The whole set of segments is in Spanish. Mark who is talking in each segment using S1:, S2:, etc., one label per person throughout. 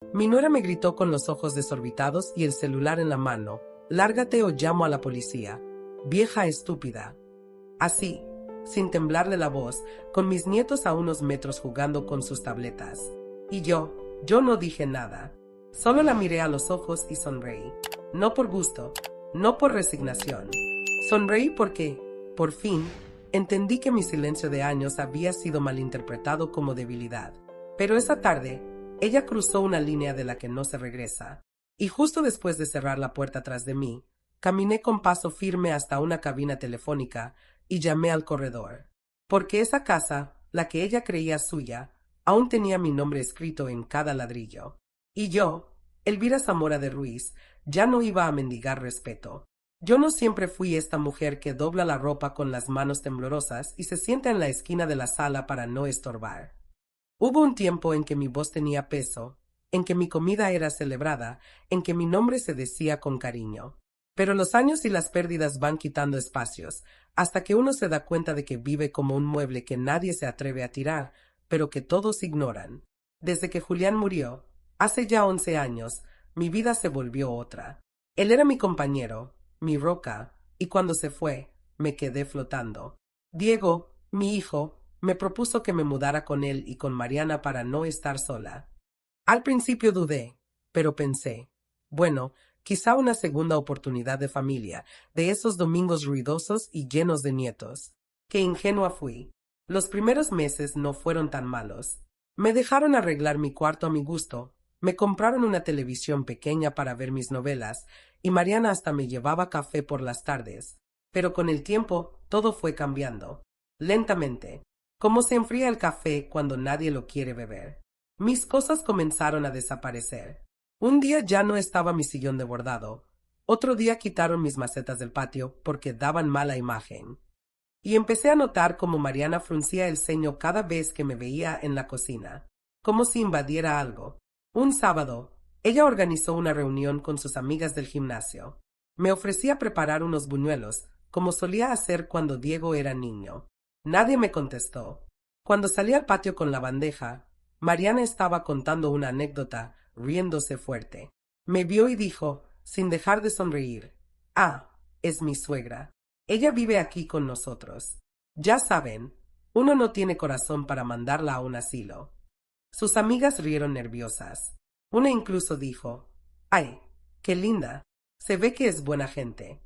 S1: Mi nuera me gritó con los ojos desorbitados y el celular en la mano: «Lárgate o llamo a la policía, vieja estúpida». Así, sin temblarle la voz, con mis nietos a unos metros jugando con sus tabletas. Y yo no dije nada. Solo la miré a los ojos y sonreí. No por gusto, no por resignación. Sonreí porque, por fin, entendí que mi silencio de años había sido malinterpretado como debilidad. Pero esa tarde, ella cruzó una línea de la que no se regresa. Y justo después de cerrar la puerta tras de mí, caminé con paso firme hasta una cabina telefónica y llamé al corredor. Porque esa casa, la que ella creía suya, aún tenía mi nombre escrito en cada ladrillo. Y yo, Elvira Zamora de Ruiz, ya no iba a mendigar respeto. Yo no siempre fui esta mujer que dobla la ropa con las manos temblorosas y se sienta en la esquina de la sala para no estorbar. Hubo un tiempo en que mi voz tenía peso, en que mi comida era celebrada, en que mi nombre se decía con cariño. Pero los años y las pérdidas van quitando espacios, hasta que uno se da cuenta de que vive como un mueble que nadie se atreve a tirar, pero que todos ignoran. Desde que Julián murió, hace ya 11 años, mi vida se volvió otra. Él era mi compañero, mi roca, y cuando se fue, me quedé flotando. Diego, mi hijo, me propuso que me mudara con él y con Mariana para no estar sola. Al principio dudé, pero pensé, bueno, quizá una segunda oportunidad de familia, de esos domingos ruidosos y llenos de nietos. Qué ingenua fui. Los primeros meses no fueron tan malos. Me dejaron arreglar mi cuarto a mi gusto, me compraron una televisión pequeña para ver mis novelas, y Mariana hasta me llevaba café por las tardes. Pero con el tiempo todo fue cambiando. Lentamente, como se enfría el café cuando nadie lo quiere beber. Mis cosas comenzaron a desaparecer. Un día ya no estaba mi sillón de bordado. Otro día quitaron mis macetas del patio porque daban mala imagen. Y empecé a notar cómo Mariana fruncía el ceño cada vez que me veía en la cocina, como si invadiera algo. Un sábado, ella organizó una reunión con sus amigas del gimnasio. Me ofrecía preparar unos buñuelos, como solía hacer cuando Diego era niño. Nadie me contestó. Cuando salí al patio con la bandeja, Mariana estaba contando una anécdota, riéndose fuerte. Me vio y dijo, sin dejar de sonreír: «Ah, es mi suegra. Ella vive aquí con nosotros. Ya saben, uno no tiene corazón para mandarla a un asilo». Sus amigas rieron nerviosas. Una incluso dijo: «Ay, qué linda. Se ve que es buena gente».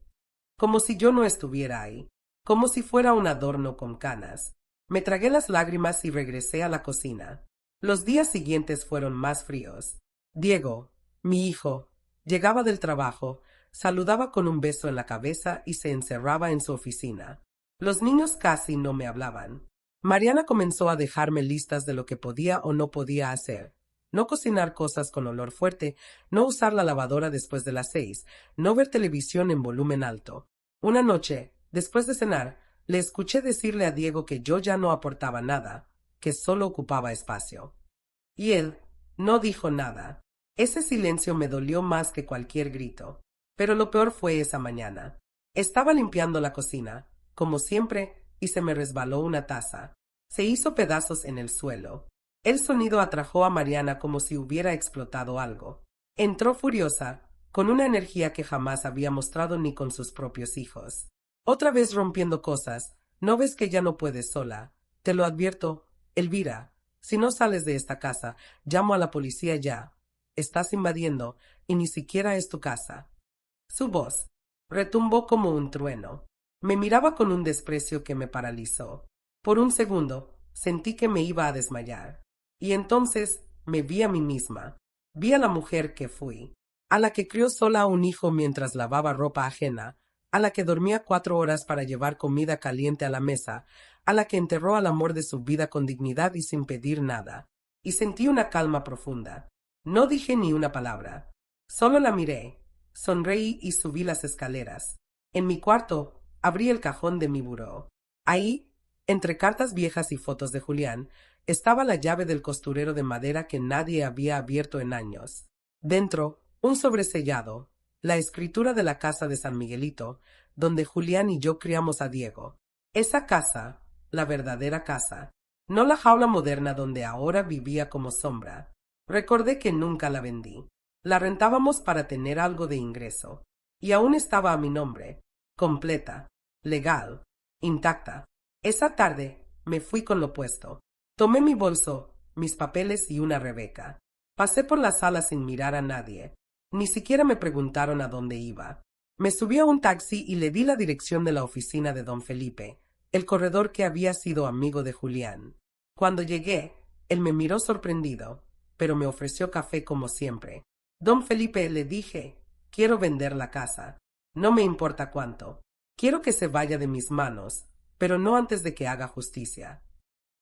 S1: Como si yo no estuviera ahí. Como si fuera un adorno con canas. Me tragué las lágrimas y regresé a la cocina. Los días siguientes fueron más fríos. Diego, mi hijo, llegaba del trabajo, saludaba con un beso en la cabeza y se encerraba en su oficina. Los niños casi no me hablaban. Mariana comenzó a dejarme listas de lo que podía o no podía hacer. No cocinar cosas con olor fuerte, no usar la lavadora después de las 6, no ver televisión en volumen alto. Una noche, después de cenar, le escuché decirle a Diego que yo ya no aportaba nada, que solo ocupaba espacio. Y él no dijo nada. Ese silencio me dolió más que cualquier grito. Pero lo peor fue esa mañana. Estaba limpiando la cocina, como siempre, y se me resbaló una taza. Se hizo pedazos en el suelo. El sonido atrajo a Mariana como si hubiera explotado algo. Entró furiosa, con una energía que jamás había mostrado ni con sus propios hijos. Otra vez rompiendo cosas. ¿No ves que ya no puedes sola? Te lo advierto, Elvira. Si no sales de esta casa, llamo a la policía ya. Estás invadiendo, y ni siquiera es tu casa. Su voz retumbó como un trueno. Me miraba con un desprecio que me paralizó. Por un segundo, sentí que me iba a desmayar. Y entonces me vi a mí misma. Vi a la mujer que fui. A la que crió sola a un hijo mientras lavaba ropa ajena. A la que dormía 4 horas para llevar comida caliente a la mesa. A la que enterró al amor de su vida con dignidad y sin pedir nada. Y sentí una calma profunda. No dije ni una palabra. Solo la miré. Sonreí y subí las escaleras. En mi cuarto, abrí el cajón de mi buró. Ahí, entre cartas viejas y fotos de Julián, estaba la llave del costurero de madera que nadie había abierto en años. Dentro, un sobresellado, la escritura de la casa de San Miguelito, donde Julián y yo criamos a Diego. Esa casa, la verdadera casa, no la jaula moderna donde ahora vivía como sombra. Recordé que nunca la vendí. La rentábamos para tener algo de ingreso. Y aún estaba a mi nombre, completa, legal, intacta. Esa tarde me fui con lo puesto. Tomé mi bolso, mis papeles y una Rebeca. Pasé por la sala sin mirar a nadie. Ni siquiera me preguntaron a dónde iba. Me subí a un taxi y le di la dirección de la oficina de don Felipe, el corredor que había sido amigo de Julián. Cuando llegué, él me miró sorprendido, pero me ofreció café como siempre. Don Felipe, le dije, quiero vender la casa. No me importa cuánto. Quiero que se vaya de mis manos, pero no antes de que haga justicia.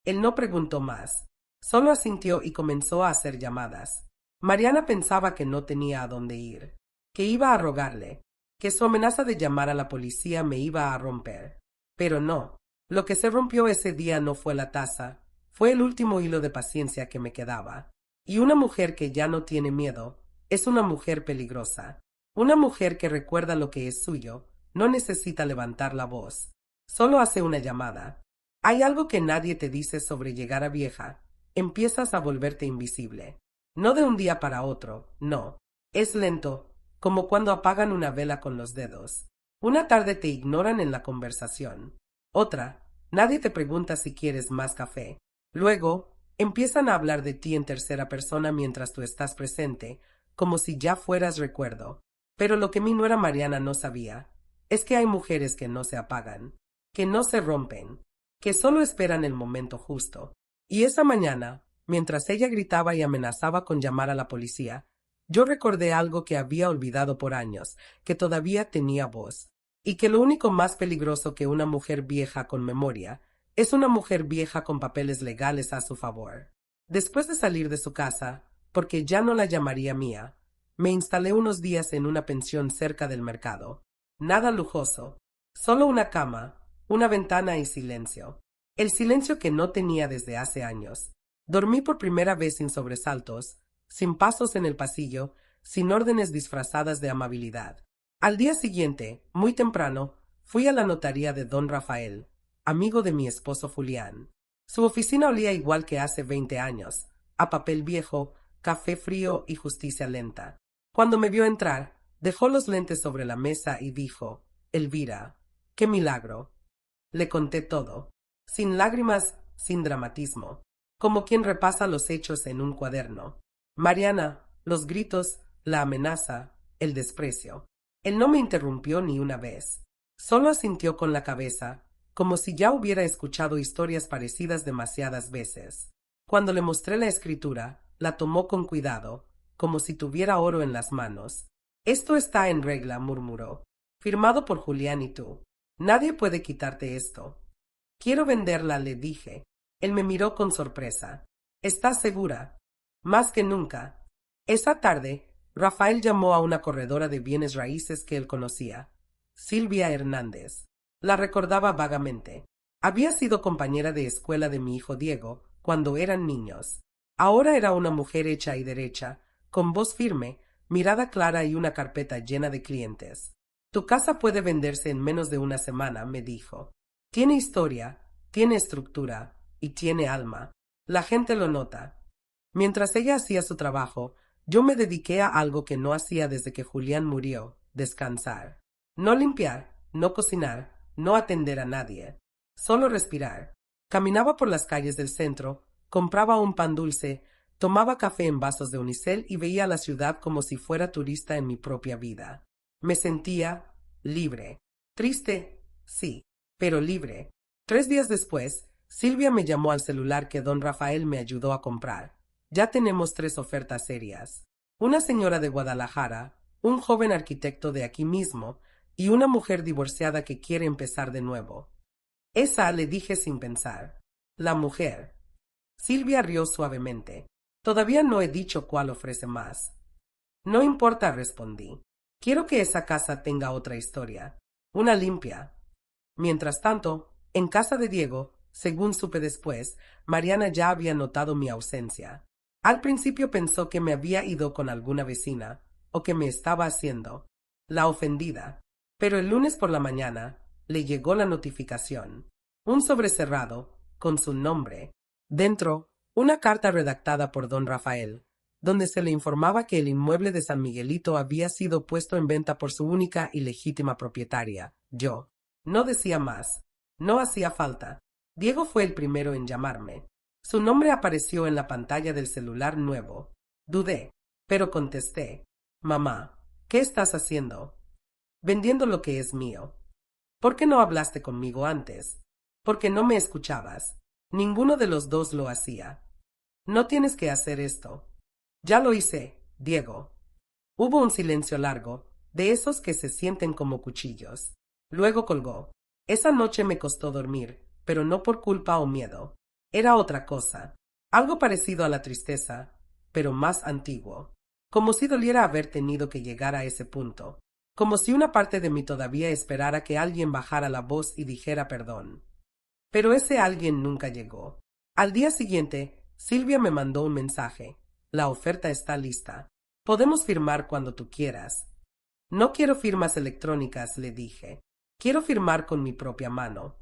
S1: Él no preguntó más. Solo asintió y comenzó a hacer llamadas. Mariana pensaba que no tenía a dónde ir, que iba a rogarle, que su amenaza de llamar a la policía me iba a romper. Pero no. Lo que se rompió ese día no fue la taza, fue el último hilo de paciencia que me quedaba. Y una mujer que ya no tiene miedo es una mujer peligrosa. Una mujer que recuerda lo que es suyo no necesita levantar la voz. Solo hace una llamada. Hay algo que nadie te dice sobre llegar a vieja. Empiezas a volverte invisible. No de un día para otro, no. Es lento, como cuando apagan una vela con los dedos. Una tarde te ignoran en la conversación. Otra, nadie te pregunta si quieres más café. Luego, empiezan a hablar de ti en tercera persona mientras tú estás presente, como si ya fueras recuerdo. Pero lo que mi nuera Mariana no sabía es que hay mujeres que no se apagan, que no se rompen, que solo esperan el momento justo. Y esa mañana, mientras ella gritaba y amenazaba con llamar a la policía, yo recordé algo que había olvidado por años, que todavía tenía voz, y que lo único más peligroso que una mujer vieja con memoria es una mujer vieja con papeles legales a su favor. Después de salir de su casa, porque ya no la llamaría mía, me instalé unos días en una pensión cerca del mercado. Nada lujoso, solo una cama, una ventana y silencio. El silencio que no tenía desde hace años. Dormí por primera vez sin sobresaltos, sin pasos en el pasillo, sin órdenes disfrazadas de amabilidad. Al día siguiente, muy temprano, fui a la notaría de don Rafael, amigo de mi esposo Julián. Su oficina olía igual que hace 20 años, a papel viejo, café frío y justicia lenta. Cuando me vio entrar, dejó los lentes sobre la mesa y dijo, Elvira, qué milagro. Le conté todo, sin lágrimas, sin dramatismo, como quien repasa los hechos en un cuaderno. Mariana, los gritos, la amenaza, el desprecio. Él no me interrumpió ni una vez. Solo asintió con la cabeza, como si ya hubiera escuchado historias parecidas demasiadas veces. Cuando le mostré la escritura, la tomó con cuidado, como si tuviera oro en las manos. Esto está en regla, murmuró. Firmado por Julián y tú. Nadie puede quitarte esto. Quiero venderla, le dije. Él me miró con sorpresa. ¿Estás segura? Más que nunca. Esa tarde, Rafael llamó a una corredora de bienes raíces que él conocía, Silvia Hernández. La recordaba vagamente. Había sido compañera de escuela de mi hijo Diego cuando eran niños. Ahora era una mujer hecha y derecha, con voz firme, mirada clara y una carpeta llena de clientes. Tu casa puede venderse en menos de una semana, me dijo. Tiene historia, tiene estructura y tiene alma. La gente lo nota. Mientras ella hacía su trabajo, yo me dediqué a algo que no hacía desde que Julián murió, descansar. No limpiar, no cocinar, no atender a nadie. Solo respirar. Caminaba por las calles del centro, compraba un pan dulce, tomaba café en vasos de unicel y veía la ciudad como si fuera turista en mi propia vida. Me sentía libre. Triste, sí, pero libre. 3 días después, Silvia me llamó al celular que don Rafael me ayudó a comprar. Ya tenemos 3 ofertas serias. Una señora de Guadalajara, un joven arquitecto de aquí mismo y una mujer divorciada que quiere empezar de nuevo. Esa, le dije sin pensar. La mujer. Silvia rió suavemente. Todavía no he dicho cuál ofrece más. No importa, respondí. Quiero que esa casa tenga otra historia. Una limpia. Mientras tanto, en casa de Diego, según supe después, Mariana ya había notado mi ausencia. Al principio pensó que me había ido con alguna vecina, o que me estaba haciendo la ofendida. Pero el lunes por la mañana le llegó la notificación. Un sobre cerrado, con su nombre. Dentro, una carta redactada por don Rafael, donde se le informaba que el inmueble de San Miguelito había sido puesto en venta por su única y legítima propietaria, yo. No decía más. No hacía falta. Diego fue el primero en llamarme. Su nombre apareció en la pantalla del celular nuevo. Dudé, pero contesté. Mamá, ¿qué estás haciendo? Vendiendo lo que es mío. ¿Por qué no hablaste conmigo antes? Porque no me escuchabas. Ninguno de los dos lo hacía. No tienes que hacer esto. Ya lo hice, Diego. Hubo un silencio largo, de esos que se sienten como cuchillos. Luego colgó. Esa noche me costó dormir, pero no por culpa o miedo. Era otra cosa. Algo parecido a la tristeza, pero más antiguo. Como si doliera haber tenido que llegar a ese punto. Como si una parte de mí todavía esperara que alguien bajara la voz y dijera perdón. Pero ese alguien nunca llegó. Al día siguiente, Silvia me mandó un mensaje. La oferta está lista. Podemos firmar cuando tú quieras. No quiero firmas electrónicas, le dije. Quiero firmar con mi propia mano.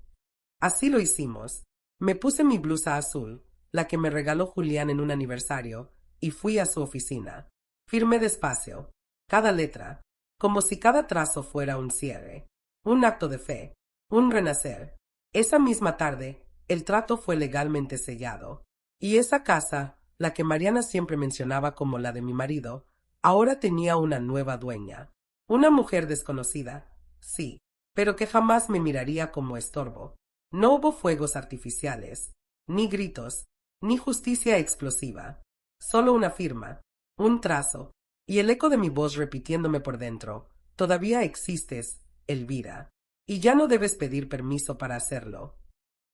S1: Así lo hicimos. Me puse mi blusa azul, la que me regaló Julián en un aniversario, y fui a su oficina. Firmé despacio, cada letra, como si cada trazo fuera un cierre, un acto de fe, un renacer. Esa misma tarde, el trato fue legalmente sellado, y esa casa, la que Mariana siempre mencionaba como la de mi marido, ahora tenía una nueva dueña. Una mujer desconocida, sí, pero que jamás me miraría como estorbo. No hubo fuegos artificiales, ni gritos, ni justicia explosiva. Solo una firma, un trazo, y el eco de mi voz repitiéndome por dentro. Todavía existes, Elvira, y ya no debes pedir permiso para hacerlo.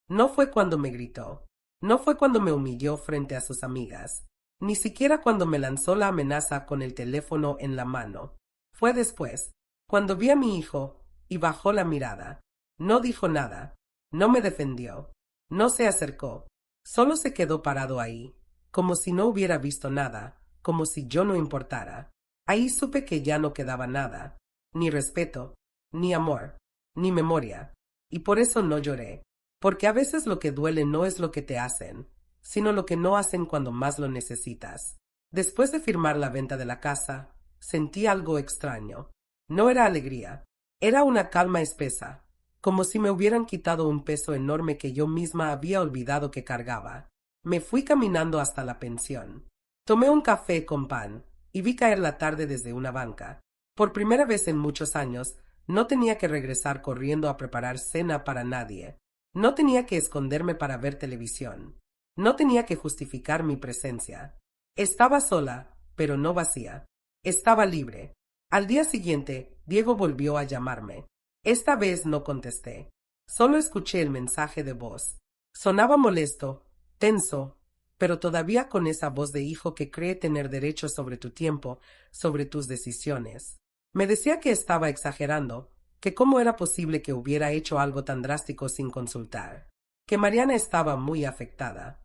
S1: No fue cuando me gritó, no fue cuando me humilló frente a sus amigas, ni siquiera cuando me lanzó la amenaza con el teléfono en la mano. Fue después, cuando vi a mi hijo, y bajó la mirada. No dijo nada, no me defendió, no se acercó, solo se quedó parado ahí, como si no hubiera visto nada, como si yo no importara. Ahí supe que ya no quedaba nada, ni respeto, ni amor, ni memoria, y por eso no lloré, porque a veces lo que duele no es lo que te hacen, sino lo que no hacen cuando más lo necesitas. Después de firmar la venta de la casa, sentí algo extraño. No era alegría, era una calma espesa, como si me hubieran quitado un peso enorme que yo misma había olvidado que cargaba. Me fui caminando hasta la pensión. Tomé un café con pan y vi caer la tarde desde una banca. Por primera vez en muchos años, no tenía que regresar corriendo a preparar cena para nadie. No tenía que esconderme para ver televisión. No tenía que justificar mi presencia. Estaba sola, pero no vacía. Estaba libre. Al día siguiente, Diego volvió a llamarme. Esta vez no contesté. Solo escuché el mensaje de voz. Sonaba molesto, tenso, pero todavía con esa voz de hijo que cree tener derecho sobre tu tiempo, sobre tus decisiones. Me decía que estaba exagerando, que cómo era posible que hubiera hecho algo tan drástico sin consultar, que Mariana estaba muy afectada,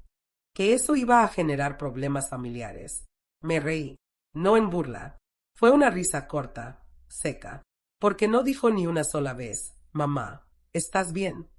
S1: que eso iba a generar problemas familiares. Me reí, no en burla. Fue una risa corta, seca, porque no dijo ni una sola vez, mamá, ¿estás bien?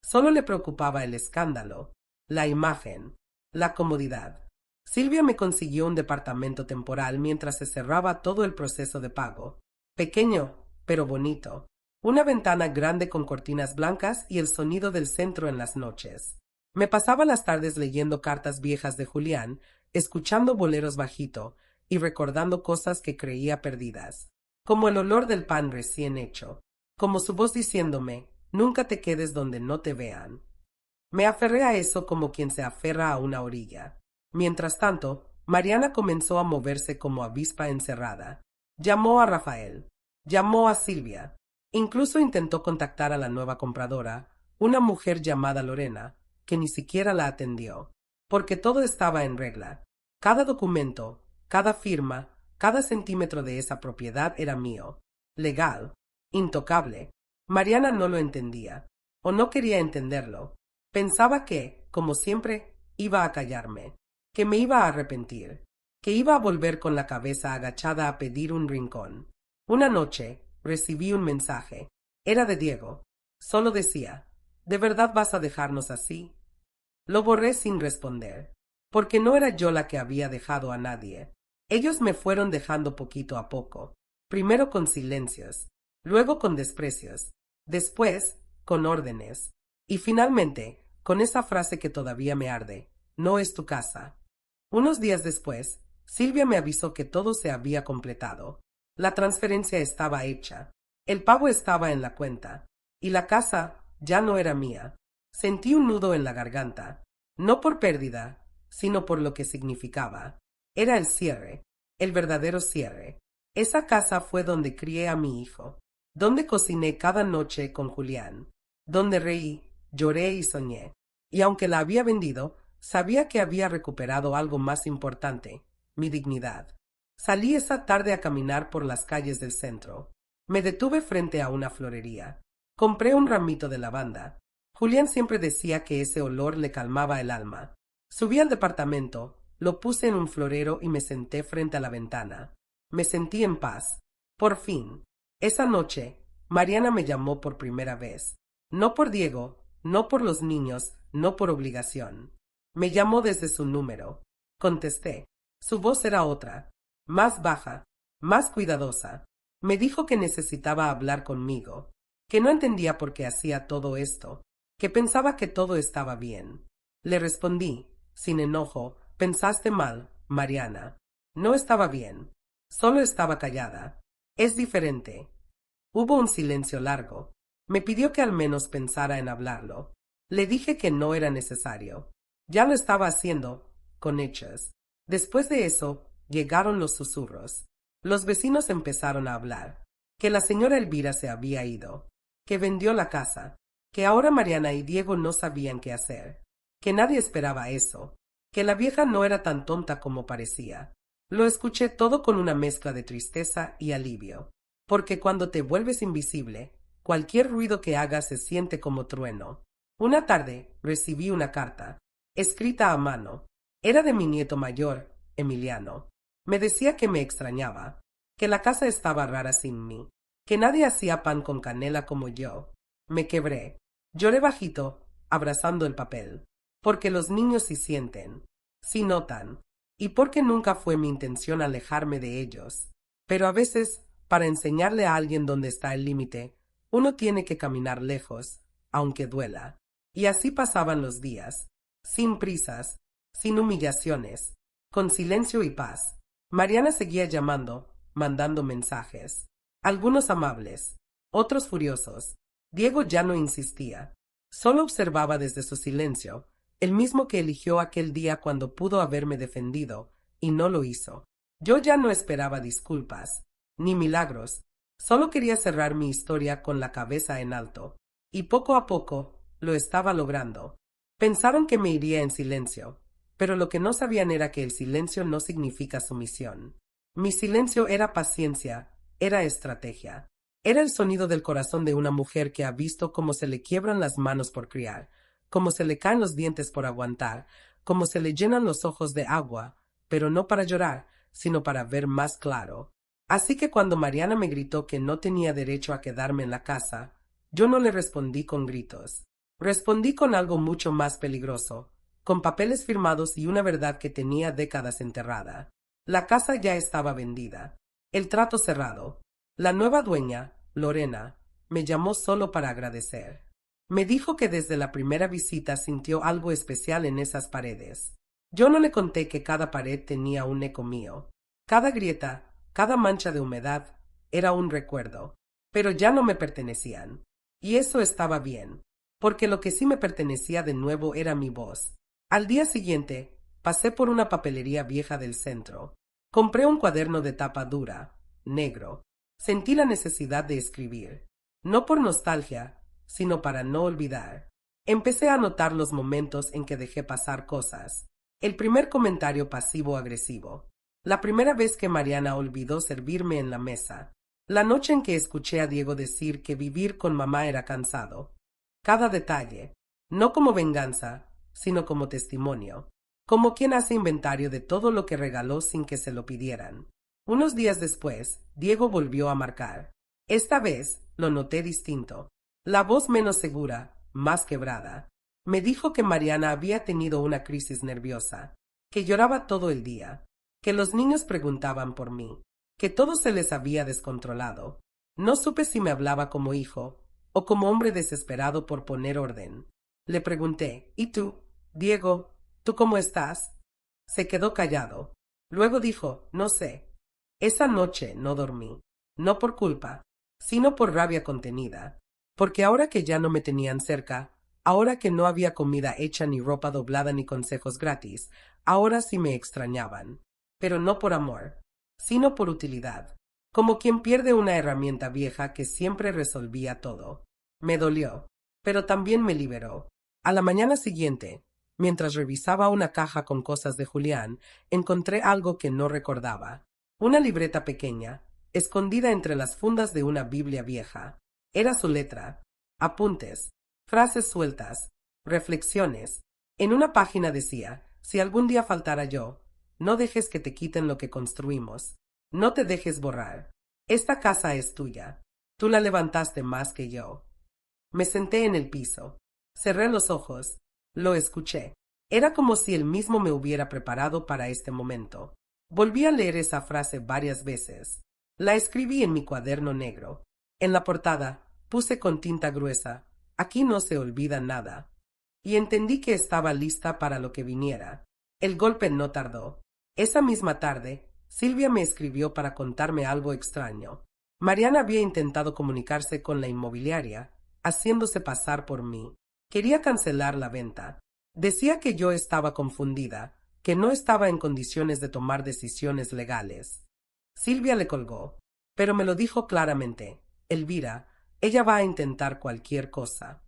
S1: Solo le preocupaba el escándalo, la imagen, la comodidad. Silvia me consiguió un departamento temporal mientras se cerraba todo el proceso de pago. Pequeño, pero bonito. Una ventana grande con cortinas blancas y el sonido del centro en las noches. Me pasaba las tardes leyendo cartas viejas de Julián, escuchando boleros bajito y recordando cosas que creía perdidas, como el olor del pan recién hecho, como su voz diciéndome, nunca te quedes donde no te vean. Me aferré a eso como quien se aferra a una orilla. Mientras tanto, Mariana comenzó a moverse como avispa encerrada. Llamó a Rafael, llamó a Silvia, incluso intentó contactar a la nueva compradora, una mujer llamada Lorena, que ni siquiera la atendió, porque todo estaba en regla. Cada documento, cada firma, cada centímetro de esa propiedad era mío, legal, intocable. Mariana no lo entendía, o no quería entenderlo. Pensaba que, como siempre, iba a callarme, que me iba a arrepentir, que iba a volver con la cabeza agachada a pedir un rincón. Una noche recibí un mensaje. Era de Diego. Solo decía, ¿de verdad vas a dejarnos así? Lo borré sin responder, porque no era yo la que había dejado a nadie. Ellos me fueron dejando poquito a poco, primero con silencios, luego con desprecios, después con órdenes, y finalmente con esa frase que todavía me arde: no es tu casa. Unos días después, Silvia me avisó que todo se había completado. La transferencia estaba hecha, el pago estaba en la cuenta, y la casa ya no era mía. Sentí un nudo en la garganta, no por pérdida, sino por lo que significaba. Era el cierre, el verdadero cierre. Esa casa fue donde crié a mi hijo, donde cociné cada noche con Julián, donde reí, lloré y soñé. Y aunque la había vendido, sabía que había recuperado algo más importante: mi dignidad. Salí esa tarde a caminar por las calles del centro. Me detuve frente a una florería. Compré un ramito de lavanda. Julián siempre decía que ese olor le calmaba el alma. Subí al departamento, lo puse en un florero y me senté frente a la ventana. Me sentí en paz. Por fin. Esa noche, Mariana me llamó por primera vez. No por Diego, no por los niños, no por obligación. Me llamó desde su número. Contesté. Su voz era otra, más baja, más cuidadosa. Me dijo que necesitaba hablar conmigo, que no entendía por qué hacía todo esto, que pensaba que todo estaba bien. Le respondí, sin enojo: pensaste mal, Mariana. No estaba bien, solo estaba callada. Es diferente. Hubo un silencio largo. Me pidió que al menos pensara en hablarlo. Le dije que no era necesario. Ya lo estaba haciendo, con hechos. Después de eso, llegaron los susurros. Los vecinos empezaron a hablar. Que la señora Elvira se había ido, que vendió la casa, que ahora Mariana y Diego no sabían qué hacer, que nadie esperaba eso, que la vieja no era tan tonta como parecía. Lo escuché todo con una mezcla de tristeza y alivio, porque cuando te vuelves invisible, cualquier ruido que hagas se siente como trueno. Una tarde recibí una carta, escrita a mano. Era de mi nieto mayor, Emiliano. Me decía que me extrañaba, que la casa estaba rara sin mí, que nadie hacía pan con canela como yo. Me quebré. Lloré bajito, abrazando el papel, porque los niños sí sienten, sí notan, y porque nunca fue mi intención alejarme de ellos. Pero a veces, para enseñarle a alguien dónde está el límite, uno tiene que caminar lejos, aunque duela. Y así pasaban los días, sin prisas, sin humillaciones, con silencio y paz. Mariana seguía llamando, mandando mensajes, algunos amables, otros furiosos. Diego ya no insistía, solo observaba desde su silencio, el mismo que eligió aquel día cuando pudo haberme defendido, y no lo hizo. Yo ya no esperaba disculpas, ni milagros, solo quería cerrar mi historia con la cabeza en alto, y poco a poco lo estaba logrando. Pensaron que me iría en silencio, pero lo que no sabían era que el silencio no significa sumisión. Mi silencio era paciencia, era estrategia. Era el sonido del corazón de una mujer que ha visto cómo se le quiebran las manos por criar, cómo se le caen los dientes por aguantar, cómo se le llenan los ojos de agua, pero no para llorar, sino para ver más claro. Así que cuando Mariana me gritó que no tenía derecho a quedarme en la casa, yo no le respondí con gritos. Respondí con algo mucho más peligroso, con papeles firmados y una verdad que tenía décadas enterrada. La casa ya estaba vendida, el trato cerrado. La nueva dueña, Lorena, me llamó solo para agradecer. Me dijo que desde la primera visita sintió algo especial en esas paredes. Yo no le conté que cada pared tenía un eco mío. Cada grieta, cada mancha de humedad, era un recuerdo, pero ya no me pertenecían. Y eso estaba bien, porque lo que sí me pertenecía de nuevo era mi voz. Al día siguiente, pasé por una papelería vieja del centro. Compré un cuaderno de tapa dura, negro. Sentí la necesidad de escribir, no por nostalgia, sino para no olvidar. Empecé a anotar los momentos en que dejé pasar cosas. El primer comentario pasivo-agresivo. La primera vez que Mariana olvidó servirme en la mesa. La noche en que escuché a Diego decir que vivir con mamá era cansado. Cada detalle, no como venganza, sino como testimonio, como quien hace inventario de todo lo que regaló sin que se lo pidieran. Unos días después, Diego volvió a marcar. Esta vez lo noté distinto, la voz menos segura, más quebrada. Me dijo que Mariana había tenido una crisis nerviosa, que lloraba todo el día, que los niños preguntaban por mí, que todo se les había descontrolado. No supe si me hablaba como hijo o como hombre desesperado por poner orden. Le pregunté, ¿y tú, Diego, tú cómo estás? Se quedó callado. Luego dijo, no sé. Esa noche no dormí, no por culpa, sino por rabia contenida, porque ahora que ya no me tenían cerca, ahora que no había comida hecha ni ropa doblada ni consejos gratis, ahora sí me extrañaban, pero no por amor, sino por utilidad, como quien pierde una herramienta vieja que siempre resolvía todo. Me dolió, pero también me liberó. A la mañana siguiente, mientras revisaba una caja con cosas de Julián, encontré algo que no recordaba. Una libreta pequeña, escondida entre las fundas de una Biblia vieja. Era su letra, apuntes, frases sueltas, reflexiones. En una página decía, si algún día faltara yo, no dejes que te quiten lo que construimos. No te dejes borrar. Esta casa es tuya. Tú la levantaste más que yo. Me senté en el piso. Cerré los ojos. Lo escuché. Era como si él mismo me hubiera preparado para este momento. Volví a leer esa frase varias veces. La escribí en mi cuaderno negro. En la portada puse con tinta gruesa, aquí no se olvida nada. Y entendí que estaba lista para lo que viniera. El golpe no tardó. Esa misma tarde, Silvia me escribió para contarme algo extraño. Mariana había intentado comunicarse con la inmobiliaria, haciéndose pasar por mí. Quería cancelar la venta. Decía que yo estaba confundida, que no estaba en condiciones de tomar decisiones legales. Silvia le colgó, pero me lo dijo claramente. Elvira, ella va a intentar cualquier cosa.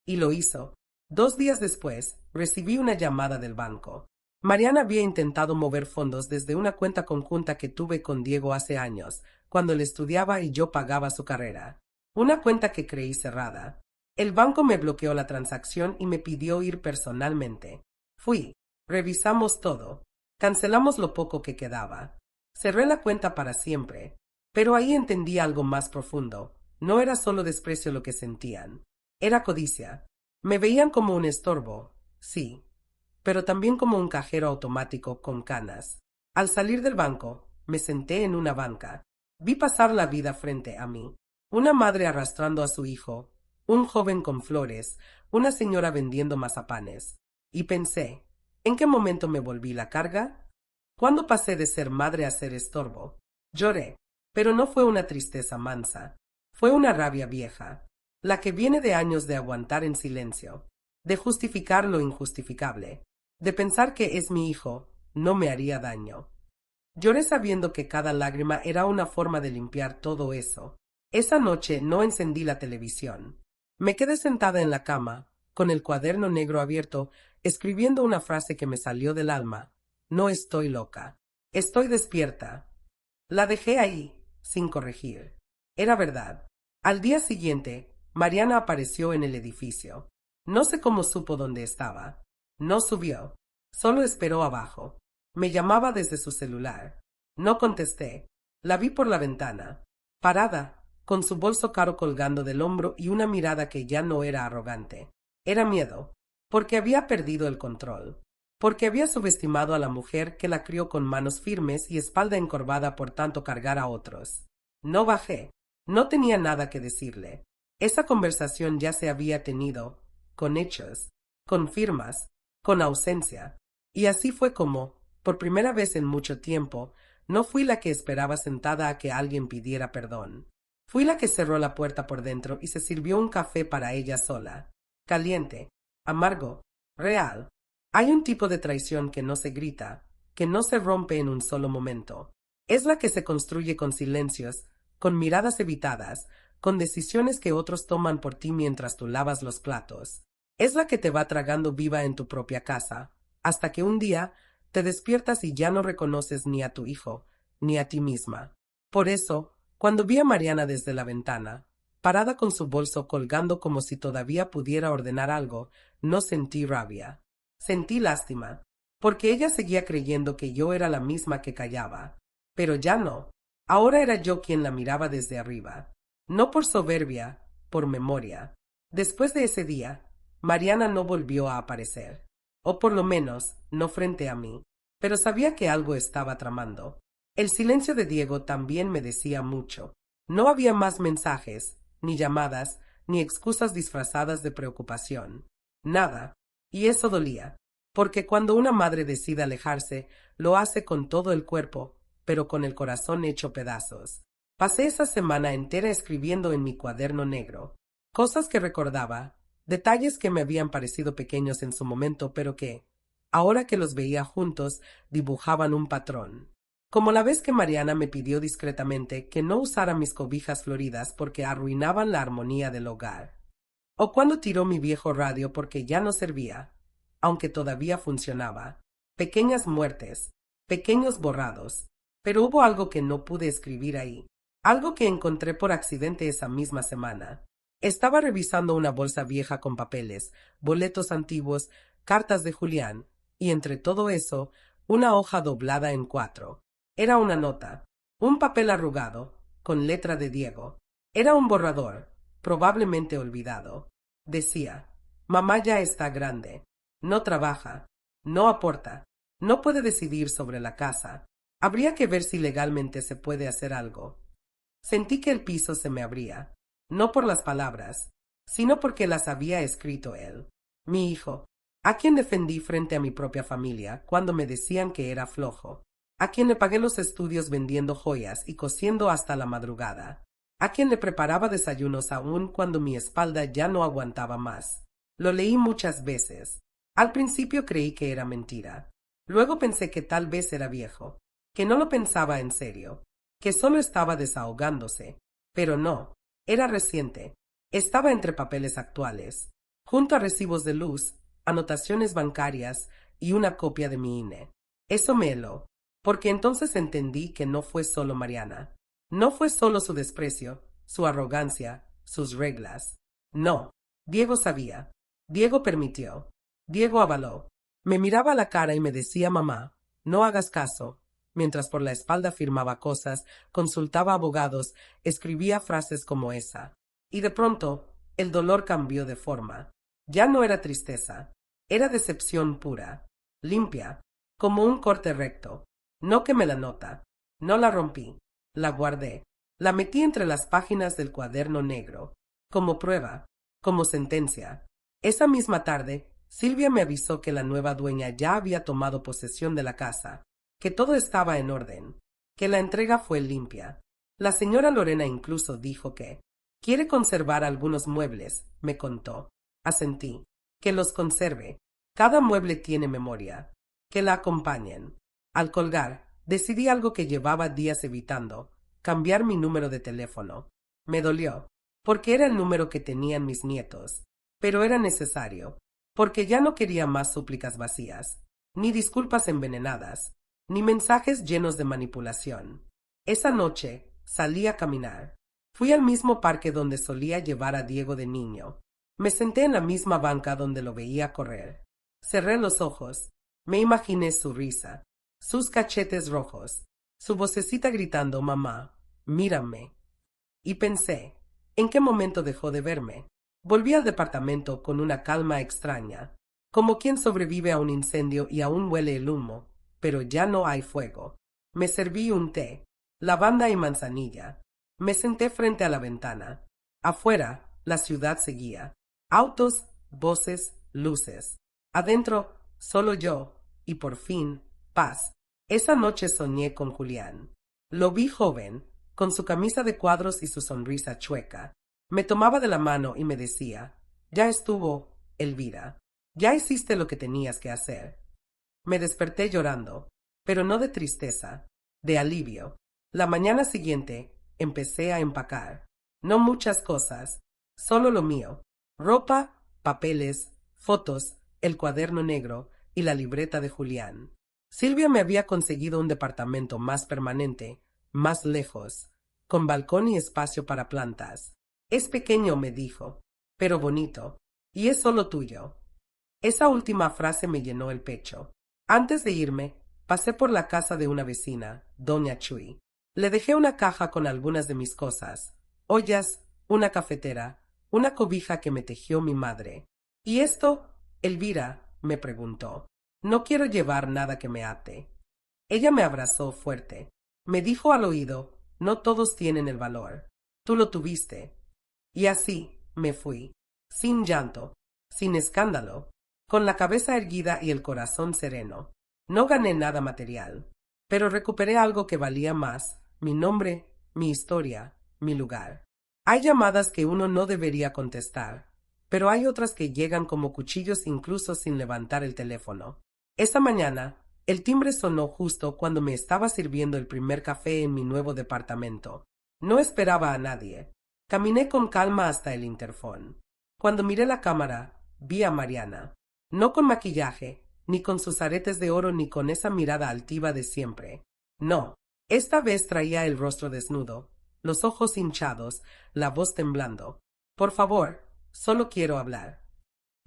S1: Y lo hizo. 2 días después, recibí una llamada del banco. Mariana había intentado mover fondos desde una cuenta conjunta que tuve con Diego hace años, cuando él estudiaba y yo pagaba su carrera. Una cuenta que creí cerrada. El banco me bloqueó la transacción y me pidió ir personalmente. Fui. Revisamos todo. Cancelamos lo poco que quedaba. Cerré la cuenta para siempre. Pero ahí entendí algo más profundo. No era solo desprecio lo que sentían. Era codicia. Me veían como un estorbo, sí, pero también como un cajero automático con canas. Al salir del banco, me senté en una banca. Vi pasar la vida frente a mí. Una madre arrastrando a su hijo, un joven con flores, una señora vendiendo mazapanes. Y pensé, ¿en qué momento me volví la carga? ¿Cuándo pasé de ser madre a ser estorbo? Lloré, pero no fue una tristeza mansa. Fue una rabia vieja, la que viene de años de aguantar en silencio, de justificar lo injustificable, de pensar que es mi hijo, no me haría daño. Lloré sabiendo que cada lágrima era una forma de limpiar todo eso. Esa noche no encendí la televisión. Me quedé sentada en la cama, con el cuaderno negro abierto, escribiendo una frase que me salió del alma. No estoy loca. Estoy despierta. La dejé ahí, sin corregir. Era verdad. Al día siguiente, Mariana apareció en el edificio. No sé cómo supo dónde estaba. No subió. Solo esperó abajo. Me llamaba desde su celular. No contesté. La vi por la ventana, parada, con su bolso caro colgando del hombro y una mirada que ya no era arrogante. Era miedo, porque había perdido el control, porque había subestimado a la mujer que la crió con manos firmes y espalda encorvada por tanto cargar a otros. No bajé. No tenía nada que decirle. Esa conversación ya se había tenido, con hechos, con firmas, con ausencia. Y así fue como, por primera vez en mucho tiempo, no fui la que esperaba sentada a que alguien pidiera perdón. Fui la que cerró la puerta por dentro y se sirvió un café para ella sola. Caliente, amargo, real. Hay un tipo de traición que no se grita, que no se rompe en un solo momento. Es la que se construye con silencios, con miradas evitadas, con decisiones que otros toman por ti mientras tú lavas los platos. Es la que te va tragando viva en tu propia casa, hasta que un día te despiertas y ya no reconoces ni a tu hijo, ni a ti misma. Por eso, cuando vi a Mariana desde la ventana, parada con su bolso colgando como si todavía pudiera ordenar algo, no sentí rabia. Sentí lástima, porque ella seguía creyendo que yo era la misma que callaba. Pero ya no. Ahora era yo quien la miraba desde arriba. No por soberbia, por memoria. Después de ese día, Mariana no volvió a aparecer. O por lo menos, no frente a mí. pero sabía que algo estaba tramando. El silencio de Diego también me decía mucho. No había más mensajes, ni llamadas, ni excusas disfrazadas de preocupación. Nada. Y eso dolía, porque cuando una madre decide alejarse, lo hace con todo el cuerpo, pero con el corazón hecho pedazos. Pasé esa semana entera escribiendo en mi cuaderno negro, cosas que recordaba, detalles que me habían parecido pequeños en su momento, pero que, ahora que los veía juntos, dibujaban un patrón. Como la vez que Mariana me pidió discretamente que no usara mis cobijas floridas porque arruinaban la armonía del hogar. O cuando tiró mi viejo radio porque ya no servía, aunque todavía funcionaba. Pequeñas muertes, pequeños borrados. Pero hubo algo que no pude escribir ahí. Algo que encontré por accidente esa misma semana. Estaba revisando una bolsa vieja con papeles, boletos antiguos, cartas de Julián, y entre todo eso, una hoja doblada en 4. Era una nota, un papel arrugado, con letra de Diego. Era un borrador, probablemente olvidado. Decía: mamá ya está grande, no trabaja, no aporta, no puede decidir sobre la casa. Habría que ver si legalmente se puede hacer algo. Sentí que el piso se me abría, no por las palabras, sino porque las había escrito él, mi hijo, a quien defendí frente a mi propia familia cuando me decían que era flojo, a quien le pagué los estudios vendiendo joyas y cosiendo hasta la madrugada, a quien le preparaba desayunos aún cuando mi espalda ya no aguantaba más. Lo leí muchas veces. Al principio creí que era mentira. Luego pensé que tal vez era viejo, que no lo pensaba en serio, que solo estaba desahogándose. Pero no, era reciente. Estaba entre papeles actuales, junto a recibos de luz, anotaciones bancarias y una copia de mi INE. Eso me heló, porque entonces entendí que no fue solo Mariana. No fue solo su desprecio, su arrogancia, sus reglas. No, Diego sabía. Diego permitió. Diego avaló. Me miraba a la cara y me decía: mamá, no hagas caso. Mientras por la espalda firmaba cosas, consultaba abogados, escribía frases como esa. Y de pronto, el dolor cambió de forma. Ya no era tristeza. Era decepción pura. Limpia. Como un corte recto. No quemé la nota. No la rompí. La guardé. La metí entre las páginas del cuaderno negro. Como prueba. Como sentencia. Esa misma tarde, Silvia me avisó que la nueva dueña ya había tomado posesión de la casa, que todo estaba en orden, que la entrega fue limpia. La señora Lorena incluso dijo que quiere conservar algunos muebles, me contó. Asentí. Que los conserve. Cada mueble tiene memoria. Que la acompañen. Al colgar, decidí algo que llevaba días evitando: cambiar mi número de teléfono. Me dolió, porque era el número que tenían mis nietos, pero era necesario, porque ya no quería más súplicas vacías, ni disculpas envenenadas, ni mensajes llenos de manipulación. Esa noche salí a caminar. Fui al mismo parque donde solía llevar a Diego de niño. Me senté en la misma banca donde lo veía correr. Cerré los ojos. Me imaginé su risa, sus cachetes rojos, su vocecita gritando: mamá, mírame. Y pensé, ¿en qué momento dejó de verme? Volví al departamento con una calma extraña, como quien sobrevive a un incendio y aún huele el humo, pero ya no hay fuego. Me serví un té, lavanda y manzanilla. Me senté frente a la ventana. Afuera, la ciudad seguía. Autos, voces, luces. Adentro, solo yo, y por fin, paz. Esa noche soñé con Julián. Lo vi joven, con su camisa de cuadros y su sonrisa chueca. Me tomaba de la mano y me decía: ya estuvo, Elvira. Ya hiciste lo que tenías que hacer. Me desperté llorando, pero no de tristeza, de alivio. La mañana siguiente empecé a empacar. No muchas cosas, solo lo mío: ropa, papeles, fotos, el cuaderno negro y la libreta de Julián. Silvia me había conseguido un departamento más permanente, más lejos, con balcón y espacio para plantas. Es pequeño, me dijo, pero bonito, y es solo tuyo. Esa última frase me llenó el pecho. Antes de irme, pasé por la casa de una vecina, doña Chuy. Le dejé una caja con algunas de mis cosas: ollas, una cafetera, una cobija que me tejió mi madre. ¿Y esto, Elvira?, me preguntó. No quiero llevar nada que me ate. Ella me abrazó fuerte. Me dijo al oído, no todos tienen el valor. Tú lo tuviste. Y así me fui, sin llanto, sin escándalo, con la cabeza erguida y el corazón sereno. No gané nada material, pero recuperé algo que valía más, mi nombre, mi historia, mi lugar. Hay llamadas que uno no debería contestar, pero hay otras que llegan como cuchillos incluso sin levantar el teléfono. Esa mañana, el timbre sonó justo cuando me estaba sirviendo el primer café en mi nuevo departamento. No esperaba a nadie. Caminé con calma hasta el interfón. Cuando miré la cámara, vi a Mariana. No con maquillaje, ni con sus aretes de oro, ni con esa mirada altiva de siempre. No, esta vez traía el rostro desnudo, los ojos hinchados, la voz temblando. Por favor, solo quiero hablar.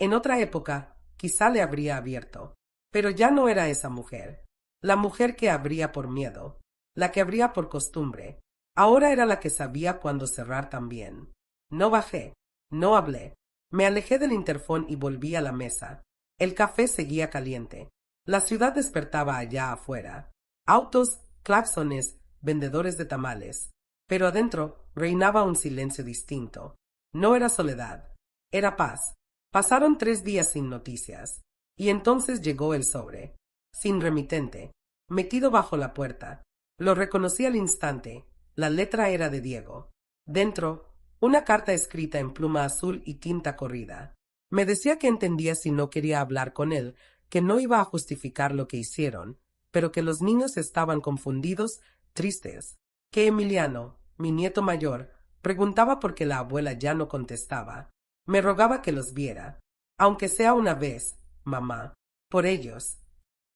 S1: En otra época, quizá le habría abierto, pero ya no era esa mujer. La mujer que abría por miedo, la que abría por costumbre. Ahora era la que sabía cuándo cerrar también. No bajé, no hablé. Me alejé del interfón y volví a la mesa. El café seguía caliente. La ciudad despertaba allá afuera. Autos, claxones, vendedores de tamales. Pero adentro reinaba un silencio distinto. No era soledad, era paz. Pasaron 3 días sin noticias. Y entonces llegó el sobre. Sin remitente. Metido bajo la puerta. Lo reconocí al instante. La letra era de Diego. Dentro, una carta escrita en pluma azul y tinta corrida. Me decía que entendía si no quería hablar con él, que no iba a justificar lo que hicieron, pero que los niños estaban confundidos, tristes. Que Emiliano, mi nieto mayor, preguntaba por qué la abuela ya no contestaba. Me rogaba que los viera, aunque sea una vez, mamá, por ellos.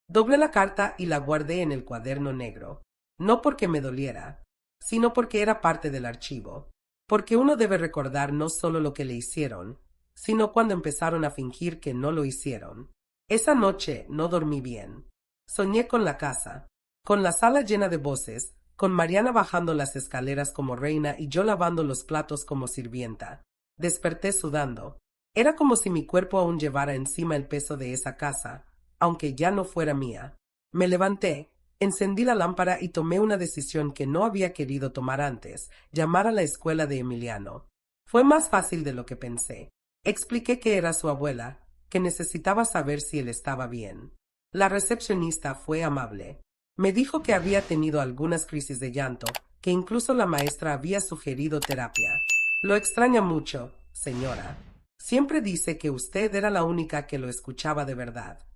S1: Doblé la carta y la guardé en el cuaderno negro, no porque me doliera, sino porque era parte del archivo, porque uno debe recordar no solo lo que le hicieron, sino cuando empezaron a fingir que no lo hicieron. Esa noche no dormí bien. Soñé con la casa, con la sala llena de voces, con Mariana bajando las escaleras como reina y yo lavando los platos como sirvienta. Desperté sudando. Era como si mi cuerpo aún llevara encima el peso de esa casa, aunque ya no fuera mía. Me levanté, encendí la lámpara y tomé una decisión que no había querido tomar antes: llamar a la escuela de Emiliano. Fue más fácil de lo que pensé. Expliqué que era su abuela, que necesitaba saber si él estaba bien. La recepcionista fue amable. Me dijo que había tenido algunas crisis de llanto, que incluso la maestra había sugerido terapia. Lo extraña mucho, señora. Siempre dice que usted era la única que lo escuchaba de verdad.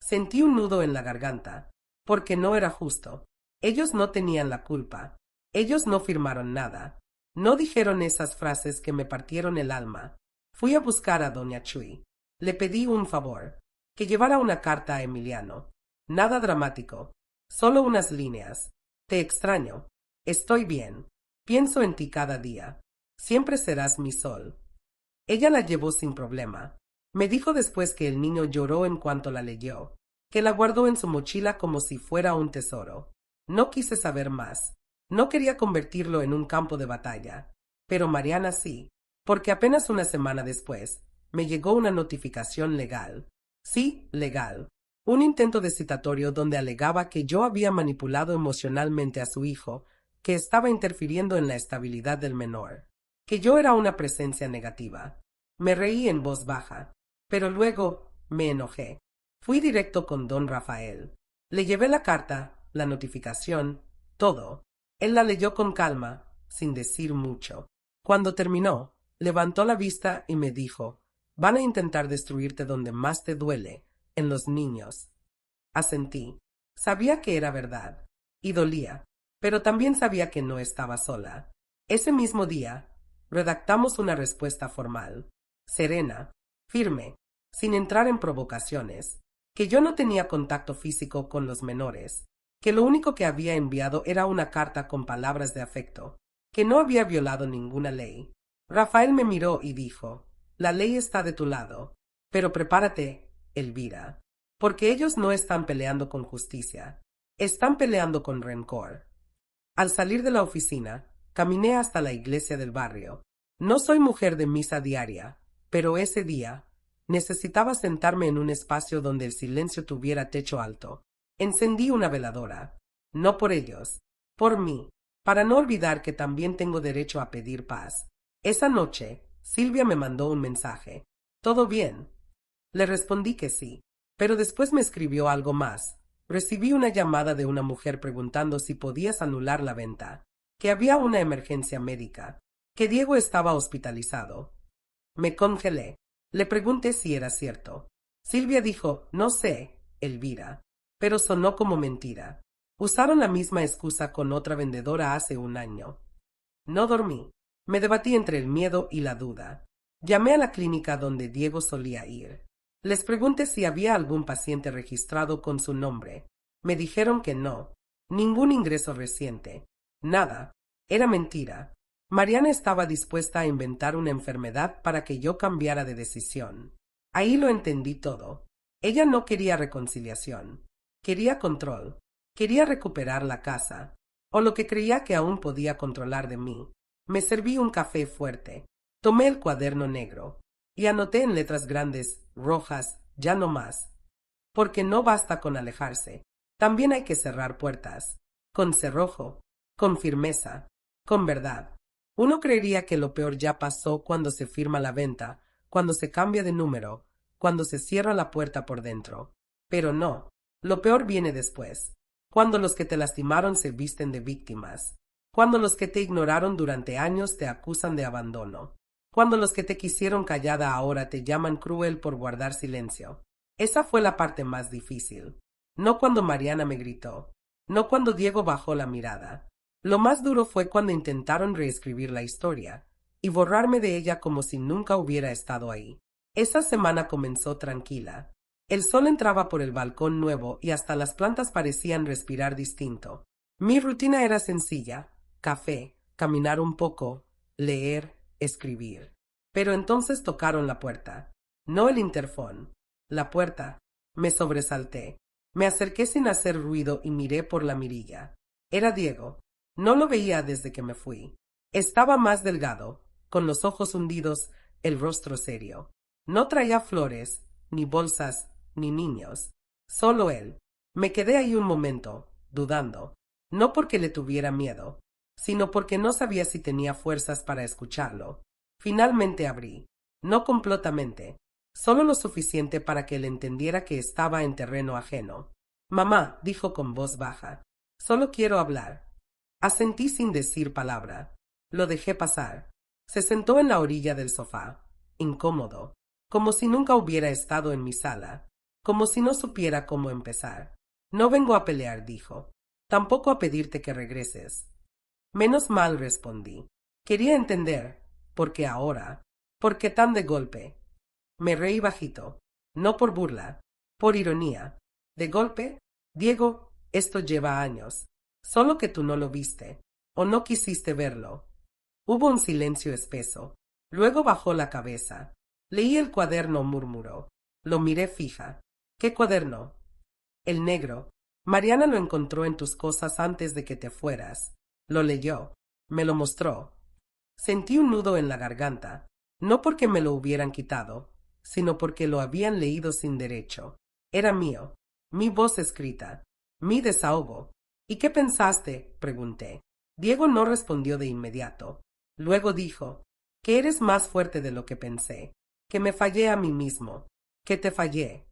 S1: Sentí un nudo en la garganta, porque no era justo. Ellos no tenían la culpa. Ellos no firmaron nada. No dijeron esas frases que me partieron el alma. Fui a buscar a doña Chuy. Le pedí un favor, que llevara una carta a Emiliano. Nada dramático, solo unas líneas. Te extraño. Estoy bien. Pienso en ti cada día. Siempre serás mi sol. Ella la llevó sin problema. Me dijo después que el niño lloró en cuanto la leyó, que la guardó en su mochila como si fuera un tesoro. No quise saber más. No quería convertirlo en un campo de batalla. Pero Mariana sí, porque apenas una semana después me llegó una notificación legal. Sí, legal. Un intento de citatorio donde alegaba que yo había manipulado emocionalmente a su hijo, que estaba interfiriendo en la estabilidad del menor, que yo era una presencia negativa. Me reí en voz baja, pero luego me enojé. Fui directo con don Rafael. Le llevé la carta, la notificación, todo. Él la leyó con calma, sin decir mucho. Cuando terminó, levantó la vista y me dijo: van a intentar destruirte donde más te duele, en los niños. Asentí. Sabía que era verdad, y dolía, pero también sabía que no estaba sola. Ese mismo día, redactamos una respuesta formal, serena, firme, sin entrar en provocaciones, que yo no tenía contacto físico con los menores, que lo único que había enviado era una carta con palabras de afecto, que no había violado ninguna ley. Rafael me miró y dijo: la ley está de tu lado, pero prepárate, Elvira, porque ellos no están peleando con justicia, están peleando con rencor. Al salir de la oficina, caminé hasta la iglesia del barrio. No soy mujer de misa diaria, pero ese día necesitaba sentarme en un espacio donde el silencio tuviera techo alto. Encendí una veladora. No por ellos, por mí, para no olvidar que también tengo derecho a pedir paz. Esa noche, Silvia me mandó un mensaje. ¿Todo bien? Le respondí que sí, pero después me escribió algo más. Recibí una llamada de una mujer preguntando si podías anular la venta, que había una emergencia médica, que Diego estaba hospitalizado. Me congelé. Le pregunté si era cierto. Silvia dijo, no sé, Elvira, pero sonó como mentira. Usaron la misma excusa con otra vendedora hace un año. No dormí. Me debatí entre el miedo y la duda. Llamé a la clínica donde Diego solía ir. Les pregunté si había algún paciente registrado con su nombre. Me dijeron que no. Ningún ingreso reciente. Nada. Era mentira. Mariana estaba dispuesta a inventar una enfermedad para que yo cambiara de decisión. Ahí lo entendí todo. Ella no quería reconciliación. Quería control. Quería recuperar la casa. O lo que creía que aún podía controlar de mí. Me serví un café fuerte. Tomé el cuaderno negro. Y anoté en letras grandes, rojas, ya no más. Porque no basta con alejarse. También hay que cerrar puertas. Con cerrojo. Con firmeza. Con verdad. Uno creería que lo peor ya pasó cuando se firma la venta, cuando se cambia de número, cuando se cierra la puerta por dentro. Pero no. Lo peor viene después. Cuando los que te lastimaron se visten de víctimas. Cuando los que te ignoraron durante años te acusan de abandono. Cuando los que te quisieron callada ahora te llaman cruel por guardar silencio. Esa fue la parte más difícil. No cuando Mariana me gritó. No cuando Diego bajó la mirada. Lo más duro fue cuando intentaron reescribir la historia y borrarme de ella como si nunca hubiera estado ahí. Esa semana comenzó tranquila. El sol entraba por el balcón nuevo y hasta las plantas parecían respirar distinto. Mi rutina era sencilla: café, caminar un poco, leer, escribir. Pero entonces tocaron la puerta. No el interfón. La puerta. Me sobresalté. Me acerqué sin hacer ruido y miré por la mirilla. Era Diego. No lo veía desde que me fui. Estaba más delgado, con los ojos hundidos, el rostro serio. No traía flores, ni bolsas, ni niños. Solo él. Me quedé ahí un momento, dudando. No porque le tuviera miedo, sino porque no sabía si tenía fuerzas para escucharlo. Finalmente abrí. No completamente, solo lo suficiente para que él entendiera que estaba en terreno ajeno. Mamá, dijo con voz baja, solo quiero hablar. Asentí sin decir palabra. Lo dejé pasar. Se sentó en la orilla del sofá, incómodo, como si nunca hubiera estado en mi sala, como si no supiera cómo empezar. No vengo a pelear, dijo. Tampoco a pedirte que regreses. Menos mal, respondí. Quería entender. ¿Por qué ahora? ¿Por qué tan de golpe? Me reí bajito. No por burla, por ironía. ¿De golpe? Diego, esto lleva años. Solo que tú no lo viste, o no quisiste verlo. Hubo un silencio espeso. Luego bajó la cabeza. Leí el cuaderno, murmuró. Lo miré fija. ¿Qué cuaderno? El negro. Mariana lo encontró en tus cosas antes de que te fueras. Lo leyó. Me lo mostró. Sentí un nudo en la garganta. No porque me lo hubieran quitado, sino porque lo habían leído sin derecho. Era mío. Mi voz escrita. Mi desahogo. ¿Y qué pensaste?, pregunté. Diego no respondió de inmediato. Luego dijo, que eres más fuerte de lo que pensé, que me fallé a mí mismo, que te fallé.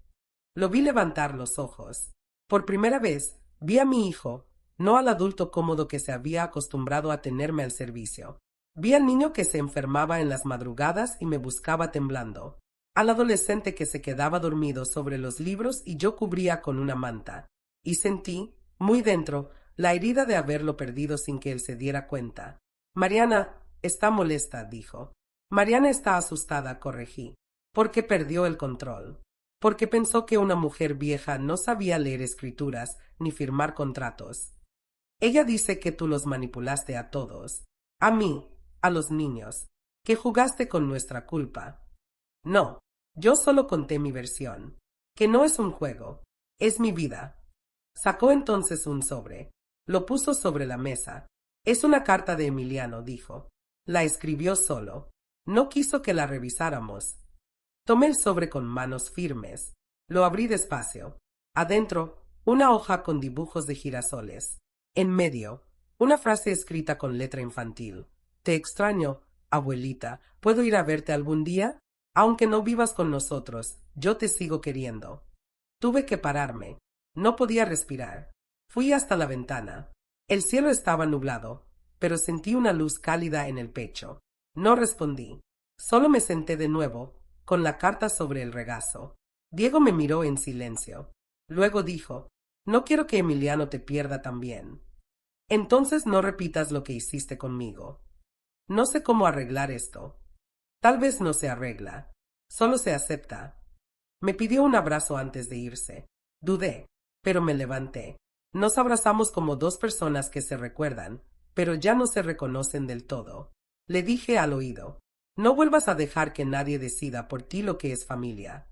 S1: Lo vi levantar los ojos. Por primera vez, vi a mi hijo, no al adulto cómodo que se había acostumbrado a tenerme al servicio. Vi al niño que se enfermaba en las madrugadas y me buscaba temblando, al adolescente que se quedaba dormido sobre los libros y yo cubría con una manta. Y sentí, muy dentro, la herida de haberlo perdido sin que él se diera cuenta. Mariana está molesta, dijo. Mariana está asustada, corregí, porque perdió el control, porque pensó que una mujer vieja no sabía leer escrituras ni firmar contratos. Ella dice que tú los manipulaste a todos, a mí, a los niños, que jugaste con nuestra culpa. No, yo solo conté mi versión, que no es un juego, es mi vida. Sacó entonces un sobre. Lo puso sobre la mesa. Es una carta de Emiliano, dijo. La escribió solo. No quiso que la revisáramos. Tomé el sobre con manos firmes. Lo abrí despacio. Adentro, Una hoja con dibujos de girasoles. En medio, una frase escrita con letra infantil. Te extraño, abuelita. ¿Puedo ir a verte algún día? Aunque no vivas con nosotros, yo te sigo queriendo. Tuve que pararme. No podía respirar. Fui hasta la ventana. El cielo estaba nublado, pero sentí una luz cálida en el pecho. No respondí. Solo me senté de nuevo, con la carta sobre el regazo. Diego me miró en silencio. Luego dijo: no quiero que Emiliano te pierda también. Entonces no repitas lo que hiciste conmigo. No sé cómo arreglar esto. Tal vez no se arregla. Solo se acepta. Me pidió un abrazo antes de irse. Dudé, pero me levanté. Nos abrazamos como dos personas que se recuerdan, pero ya no se reconocen del todo. Le dije al oído: no vuelvas a dejar que nadie decida por ti lo que es familia.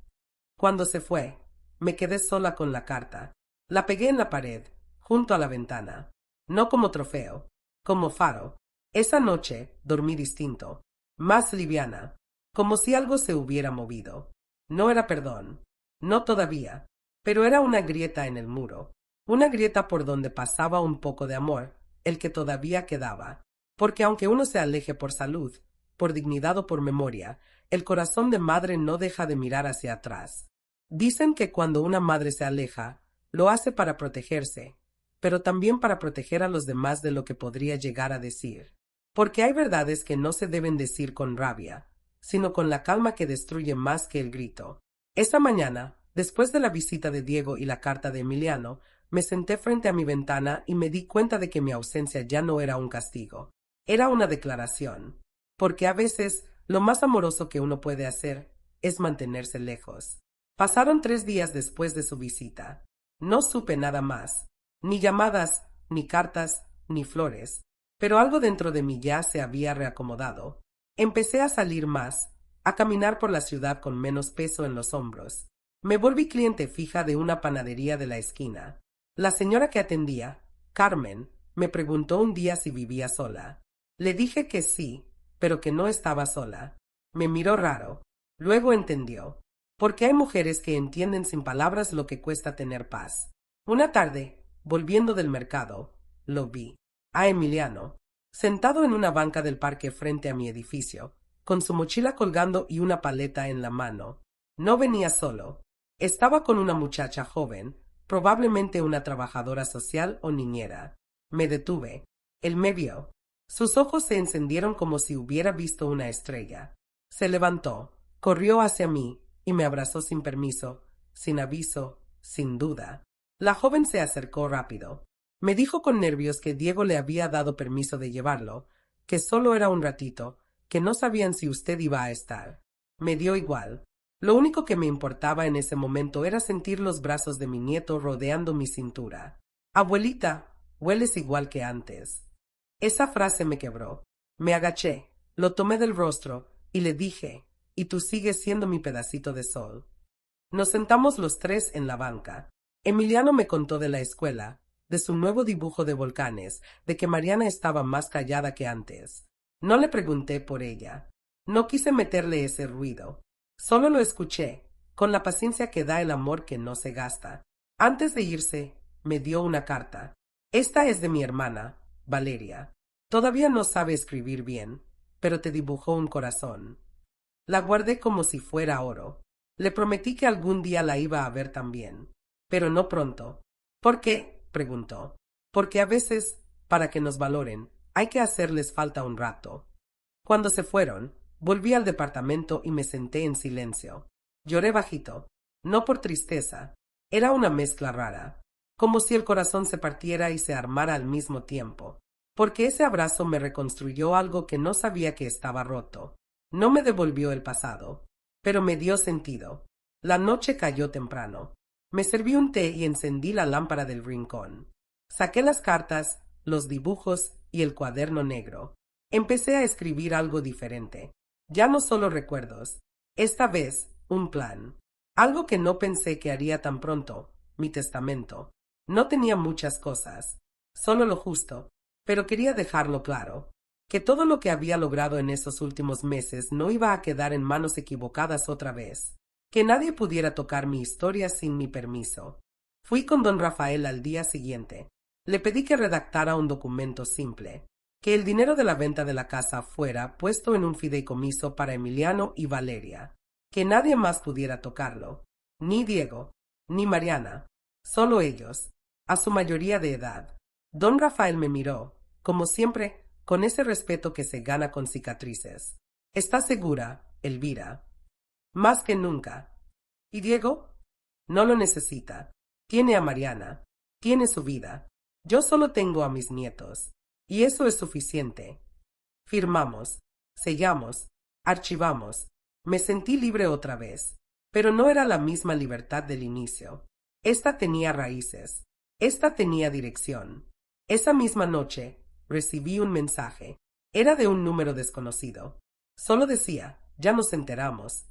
S1: Cuando se fue, me quedé sola con la carta. La pegué en la pared, junto a la ventana. No como trofeo, como faro. Esa noche dormí distinto, más liviana, como si algo se hubiera movido. No era perdón, no todavía, pero era una grieta en el muro, una grieta por donde pasaba un poco de amor, el que todavía quedaba. Porque aunque uno se aleje por salud, por dignidad o por memoria, el corazón de madre no deja de mirar hacia atrás. Dicen que cuando una madre se aleja, lo hace para protegerse, pero también para proteger a los demás de lo que podría llegar a decir. Porque hay verdades que no se deben decir con rabia, sino con la calma que destruye más que el grito. Esa mañana, después de la visita de Diego y la carta de Emiliano, me senté frente a mi ventana y me di cuenta de que mi ausencia ya no era un castigo. Era una declaración. Porque a veces lo más amoroso que uno puede hacer es mantenerse lejos. Pasaron 3 días después de su visita. No supe nada más, ni llamadas, ni cartas, ni flores, pero algo dentro de mí ya se había reacomodado. Empecé a salir más, a caminar por la ciudad con menos peso en los hombros. Me volví cliente fija de una panadería de la esquina. La señora que atendía, Carmen, me preguntó un día si vivía sola. Le dije que sí, pero que no estaba sola. Me miró raro. Luego entendió. Porque hay mujeres que entienden sin palabras lo que cuesta tener paz. Una tarde, volviendo del mercado, lo vi, a Emiliano, sentado en una banca del parque frente a mi edificio, con su mochila colgando y una paleta en la mano. No venía solo. Estaba con una muchacha joven, probablemente una trabajadora social o niñera. Me detuve. Él me vio. Sus ojos se encendieron como si hubiera visto una estrella. Se levantó, corrió hacia mí y me abrazó sin permiso, sin aviso, sin duda. La joven se acercó rápido. Me dijo con nervios que Diego le había dado permiso de llevarlo, que solo era un ratito, que no sabían si usted iba a estar. Me dio igual. Lo único que me importaba en ese momento era sentir los brazos de mi nieto rodeando mi cintura. Abuelita, hueles igual que antes. Esa frase me quebró. Me agaché, lo tomé del rostro y le dije: y tú sigues siendo mi pedacito de sol. Nos sentamos los tres en la banca. Emiliano me contó de la escuela, de su nuevo dibujo de volcanes, de que Mariana estaba más callada que antes. No le pregunté por ella. No quise meterle ese ruido. Solo lo escuché, con la paciencia que da el amor que no se gasta. Antes de irse, me dio una carta. Esta es de mi hermana, Valeria. Todavía no sabe escribir bien, pero te dibujó un corazón. La guardé como si fuera oro. Le prometí que algún día la iba a ver también, pero no pronto. ¿Por qué?, preguntó. Porque a veces, para que nos valoren, hay que hacerles falta un rato. Cuando se fueron, volví al departamento y me senté en silencio. Lloré bajito, no por tristeza, era una mezcla rara, como si el corazón se partiera y se armara al mismo tiempo, porque ese abrazo me reconstruyó algo que no sabía que estaba roto. No me devolvió el pasado, pero me dio sentido. La noche cayó temprano. Me serví un té y encendí la lámpara del rincón. Saqué las cartas, los dibujos y el cuaderno negro. Empecé a escribir algo diferente. Ya no solo recuerdos. Esta vez, un plan. Algo que no pensé que haría tan pronto. Mi testamento. No tenía muchas cosas. Solo lo justo. Pero quería dejarlo claro. Que todo lo que había logrado en esos últimos meses no iba a quedar en manos equivocadas otra vez. Que nadie pudiera tocar mi historia sin mi permiso. Fui con don Rafael al día siguiente. Le pedí que redactara un documento simple, que el dinero de la venta de la casa fuera puesto en un fideicomiso para Emiliano y Valeria, que nadie más pudiera tocarlo, ni Diego, ni Mariana, solo ellos, a su mayoría de edad. Don Rafael me miró, como siempre, con ese respeto que se gana con cicatrices. ¿Estás segura, Elvira? Más que nunca. ¿Y Diego? No lo necesita. Tiene a Mariana. Tiene su vida. Yo solo tengo a mis nietos. Y eso es suficiente. Firmamos. Sellamos. Archivamos. Me sentí libre otra vez. Pero no era la misma libertad del inicio. Esta tenía raíces. Esta tenía dirección. Esa misma noche recibí un mensaje. Era de un número desconocido. Solo decía, ya nos enteramos.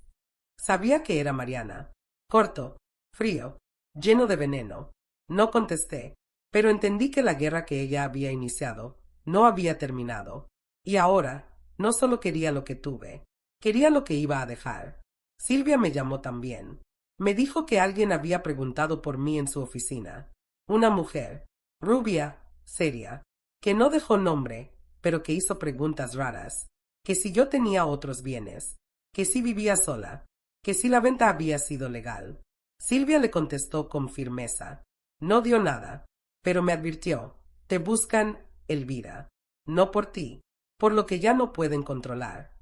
S1: Sabía que era Mariana. Corto, frío, lleno de veneno. No contesté, pero entendí que la guerra que ella había iniciado no había terminado. Y ahora no solo quería lo que tuve, quería lo que iba a dejar. Silvia me llamó también. Me dijo que alguien había preguntado por mí en su oficina. Una mujer, rubia, seria, que no dejó nombre, pero que hizo preguntas raras, que si yo tenía otros bienes, que si vivía sola, que si la venta había sido legal. Silvia le contestó con firmeza. No dio nada, pero me advirtió, te buscan, Elvira, no por ti, por lo que ya no pueden controlar.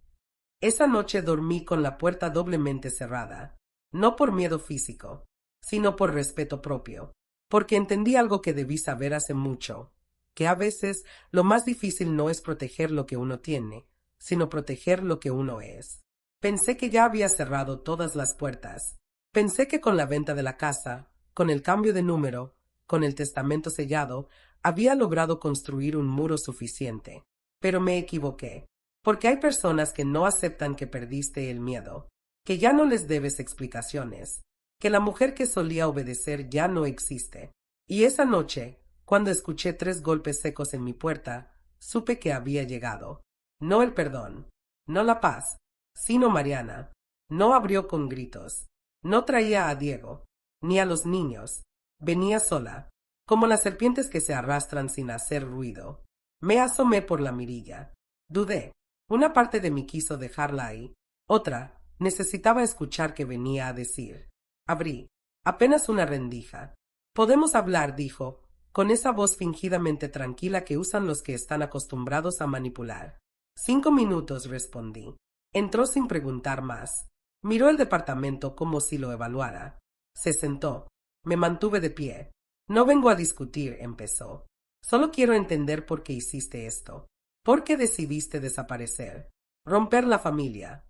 S1: Esa noche dormí con la puerta doblemente cerrada, no por miedo físico, sino por respeto propio, porque entendí algo que debí saber hace mucho, que a veces lo más difícil no es proteger lo que uno tiene, sino proteger lo que uno es. Pensé que ya había cerrado todas las puertas. Pensé que con la venta de la casa, con el cambio de número, con el testamento sellado, había logrado construir un muro suficiente. Pero me equivoqué, porque hay personas que no aceptan que perdiste el miedo, que ya no les debes explicaciones, que la mujer que solía obedecer ya no existe. Y esa noche, cuando escuché 3 golpes secos en mi puerta, supe que había llegado. No el perdón, no la paz, sino Mariana. No abrió con gritos. No traía a Diego, ni a los niños. Venía sola, como las serpientes que se arrastran sin hacer ruido. Me asomé por la mirilla. Dudé. Una parte de mí quiso dejarla ahí. Otra necesitaba escuchar qué venía a decir. Abrí. Apenas una rendija. Podemos hablar, dijo, con esa voz fingidamente tranquila que usan los que están acostumbrados a manipular. 5 minutos, respondí. Entró sin preguntar más. Miró el departamento como si lo evaluara. Se sentó. Me mantuve de pie. No vengo a discutir, empezó. Solo quiero entender por qué hiciste esto. ¿Por qué decidiste desaparecer? Romper la familia.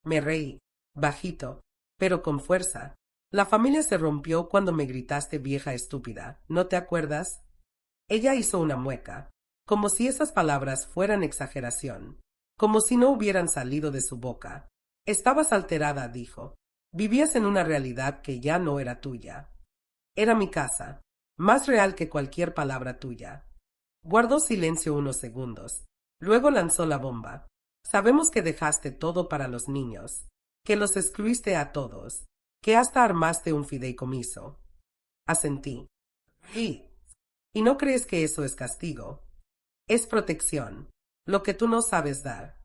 S1: Me reí, bajito, pero con fuerza. La familia se rompió cuando me gritaste vieja estúpida. ¿No te acuerdas? Ella hizo una mueca, como si esas palabras fueran exageración, como si no hubieran salido de su boca. Estabas alterada, dijo. Vivías en una realidad que ya no era tuya. Era mi casa, más real que cualquier palabra tuya. Guardó silencio unos segundos. Luego lanzó la bomba. Sabemos que dejaste todo para los niños, que los excluiste a todos, que hasta armaste un fideicomiso. Asentí. ¿Y no crees que eso es castigo? Es protección, lo que tú no sabes dar.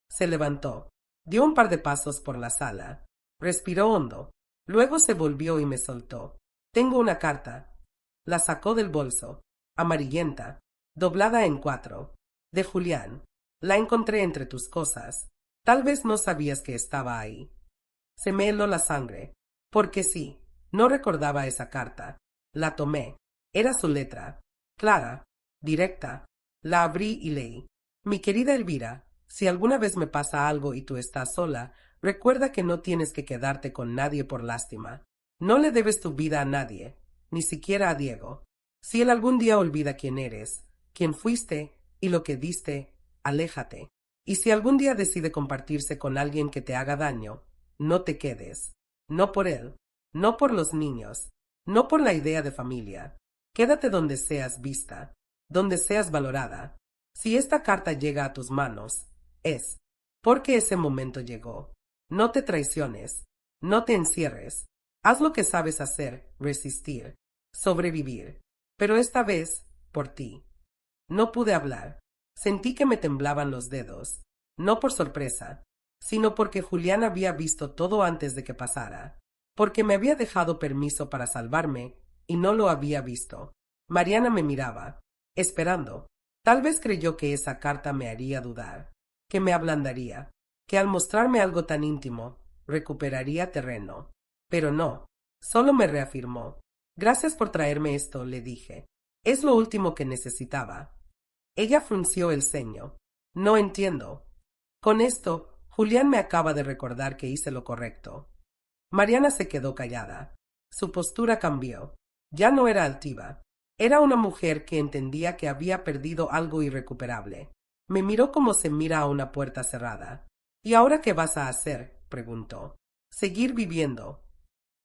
S1: Se levantó, dio un par de pasos por la sala, respiró hondo, luego se volvió y me soltó. Tengo una carta. La sacó del bolso, amarillenta, doblada en 4, de Julián. La encontré entre tus cosas. Tal vez no sabías que estaba ahí. Se me heló la sangre, porque sí, no recordaba esa carta. La tomé. Era su letra, clara, directa. La abrí y leí. Mi querida Elvira, si alguna vez me pasa algo y tú estás sola, recuerda que no tienes que quedarte con nadie por lástima. No le debes tu vida a nadie, ni siquiera a Diego. Si él algún día olvida quién eres, quién fuiste y lo que diste, aléjate. Y si algún día decide compartirse con alguien que te haga daño, no te quedes. No por él, no por los niños, no por la idea de familia. Quédate donde seas vista, donde seas valorada. Si esta carta llega a tus manos, es porque ese momento llegó. No te traiciones, no te encierres. Haz lo que sabes hacer, resistir. sobrevivir. Pero esta vez, por ti. No pude hablar. Sentí que me temblaban los dedos, no por sorpresa, sino porque Julián había visto todo antes de que pasara, porque me había dejado permiso para salvarme y no lo había visto. Mariana me miraba, esperando. Tal vez creyó que esa carta me haría dudar, que me ablandaría, que al mostrarme algo tan íntimo, recuperaría terreno. Pero no, solo me reafirmó. Gracias por traerme esto, le dije. Es lo último que necesitaba. Ella frunció el ceño. No entiendo. Con esto, Julián me acaba de recordar que hice lo correcto. Mariana se quedó callada. Su postura cambió. Ya no era altiva. Era una mujer que entendía que había perdido algo irrecuperable. Me miró como se mira a una puerta cerrada. ¿Y ahora qué vas a hacer?, preguntó. Seguir viviendo.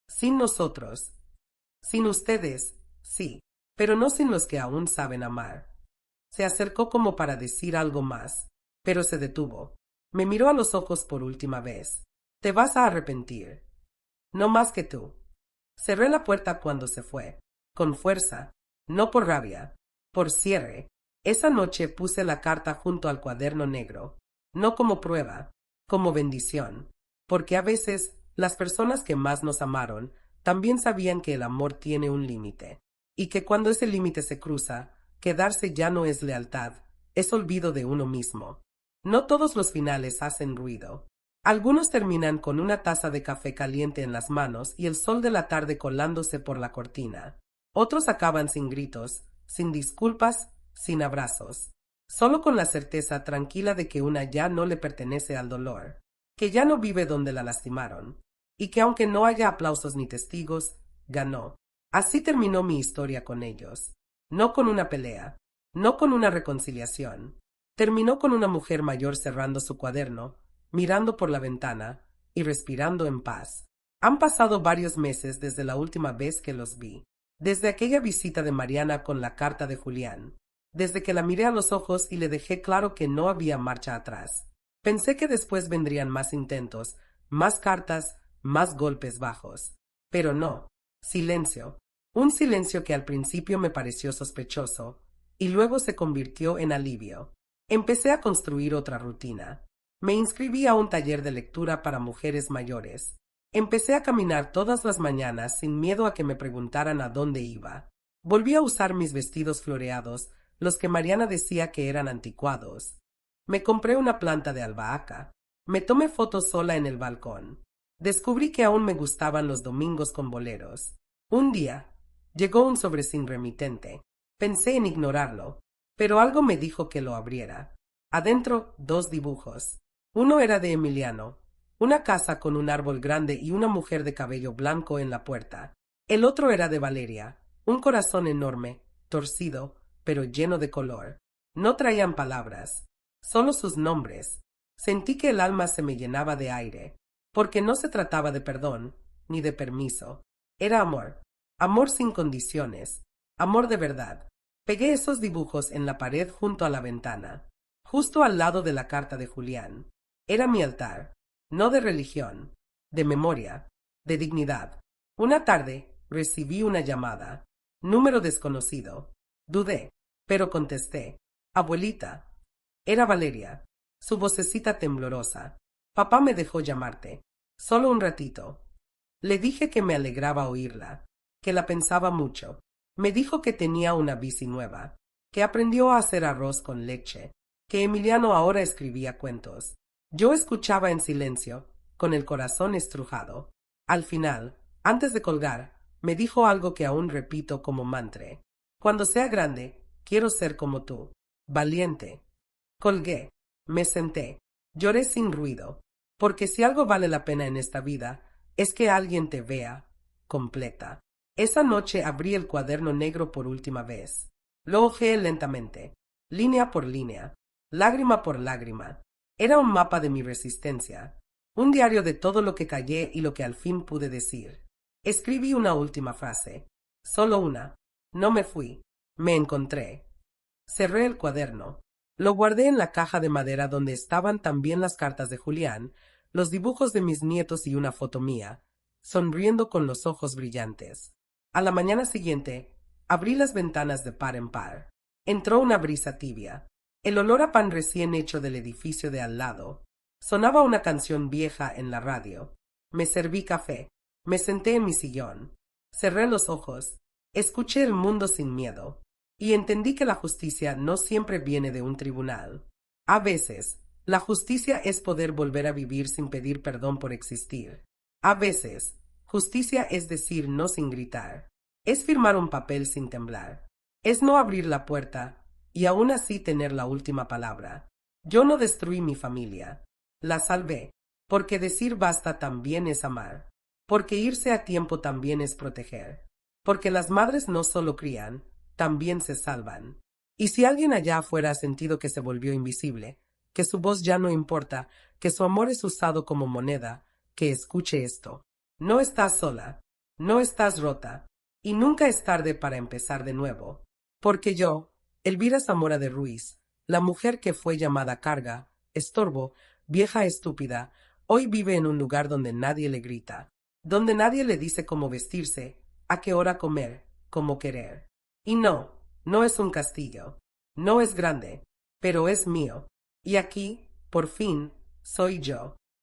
S1: Sin nosotros. Sin ustedes, sí, pero no sin los que aún saben amar. Se acercó como para decir algo más, pero se detuvo. Me miró a los ojos por última vez. Te vas a arrepentir. No más que tú. Cerré la puerta cuando se fue, con fuerza, no por rabia, por cierre. Esa noche puse la carta junto al cuaderno negro, no como prueba, como bendición, porque a veces las personas que más nos amaron también sabían que el amor tiene un límite, y que cuando ese límite se cruza, quedarse ya no es lealtad, es olvido de uno mismo. No todos los finales hacen ruido. Algunos terminan con una taza de café caliente en las manos y el sol de la tarde colándose por la cortina. Otros acaban sin gritos, sin disculpas, sin abrazos, solo con la certeza tranquila de que una ya no le pertenece al dolor, que ya no vive donde la lastimaron, y que aunque no haya aplausos ni testigos, ganó. Así terminó mi historia con ellos. No con una pelea, no con una reconciliación. Terminó con una mujer mayor cerrando su cuaderno, mirando por la ventana y respirando en paz. Han pasado varios meses desde la última vez que los vi, desde aquella visita de Mariana con la carta de Julián, desde que la miré a los ojos y le dejé claro que no había marcha atrás. Pensé que después vendrían más intentos, más cartas, más golpes bajos. Pero no. Silencio. Un silencio que al principio me pareció sospechoso, y luego se convirtió en alivio. Empecé a construir otra rutina. Me inscribí a un taller de lectura para mujeres mayores. Empecé a caminar todas las mañanas sin miedo a que me preguntaran a dónde iba. Volví a usar mis vestidos floreados, los que Mariana decía que eran anticuados. Me compré una planta de albahaca. Me tomé fotos sola en el balcón. Descubrí que aún me gustaban los domingos con boleros. Un día, llegó un sobrecín remitente. Pensé en ignorarlo, pero algo me dijo que lo abriera. Adentro, 2 dibujos. Uno era de Emiliano, una casa con un árbol grande y una mujer de cabello blanco en la puerta. El otro era de Valeria, un corazón enorme, torcido, pero lleno de color. No traían palabras, solo sus nombres. Sentí que el alma se me llenaba de aire, porque no se trataba de perdón, ni de permiso. Era amor, amor sin condiciones, amor de verdad. Pegué esos dibujos en la pared junto a la ventana, justo al lado de la carta de Julián. Era mi altar, no de religión, de memoria, de dignidad. Una tarde recibí una llamada, número desconocido. Dudé, pero contesté. Abuelita. Era Valeria, su vocecita temblorosa. Papá me dejó llamarte. Solo un ratito. Le dije que me alegraba oírla, que la pensaba mucho. Me dijo que tenía una bici nueva, que aprendió a hacer arroz con leche, que Emiliano ahora escribía cuentos. Yo escuchaba en silencio, con el corazón estrujado. Al final, antes de colgar, me dijo algo que aún repito como mantra. Cuando sea grande, quiero ser como tú, valiente. Colgué, me senté, lloré sin ruido, porque si algo vale la pena en esta vida, es que alguien te vea, completa. Esa noche abrí el cuaderno negro por última vez. Lo hojeé lentamente, línea por línea, lágrima por lágrima. Era un mapa de mi resistencia, un diario de todo lo que callé y lo que al fin pude decir. Escribí una última frase, solo una. No me fui, me encontré. Cerré el cuaderno. Lo guardé en la caja de madera donde estaban también las cartas de Julián, los dibujos de mis nietos y una foto mía, sonriendo con los ojos brillantes. A la mañana siguiente, abrí las ventanas de par en par. Entró una brisa tibia. El olor a pan recién hecho del edificio de al lado. Sonaba una canción vieja en la radio. Me serví café. Me senté en mi sillón. Cerré los ojos. Escuché el mundo sin miedo. Y entendí que la justicia no siempre viene de un tribunal. A veces, la justicia es poder volver a vivir sin pedir perdón por existir. A veces, justicia es decir no sin gritar. Es firmar un papel sin temblar. Es no abrir la puerta y aún así tener la última palabra. Yo no destruí mi familia. La salvé. Porque decir basta también es amar. Porque irse a tiempo también es proteger. Porque las madres no solo crían, también se salvan. Y si alguien allá afuera ha sentido que se volvió invisible, que su voz ya no importa, que su amor es usado como moneda, que escuche esto. No estás sola, no estás rota, y nunca es tarde para empezar de nuevo. Porque yo, Elvira Zamora de Ruiz, la mujer que fue llamada carga, estorbo, vieja estúpida, hoy vive en un lugar donde nadie le grita, donde nadie le dice cómo vestirse, a qué hora comer, cómo querer. Y no, no es un castillo, no es grande, pero es mío. Y aquí, por fin, soy yo.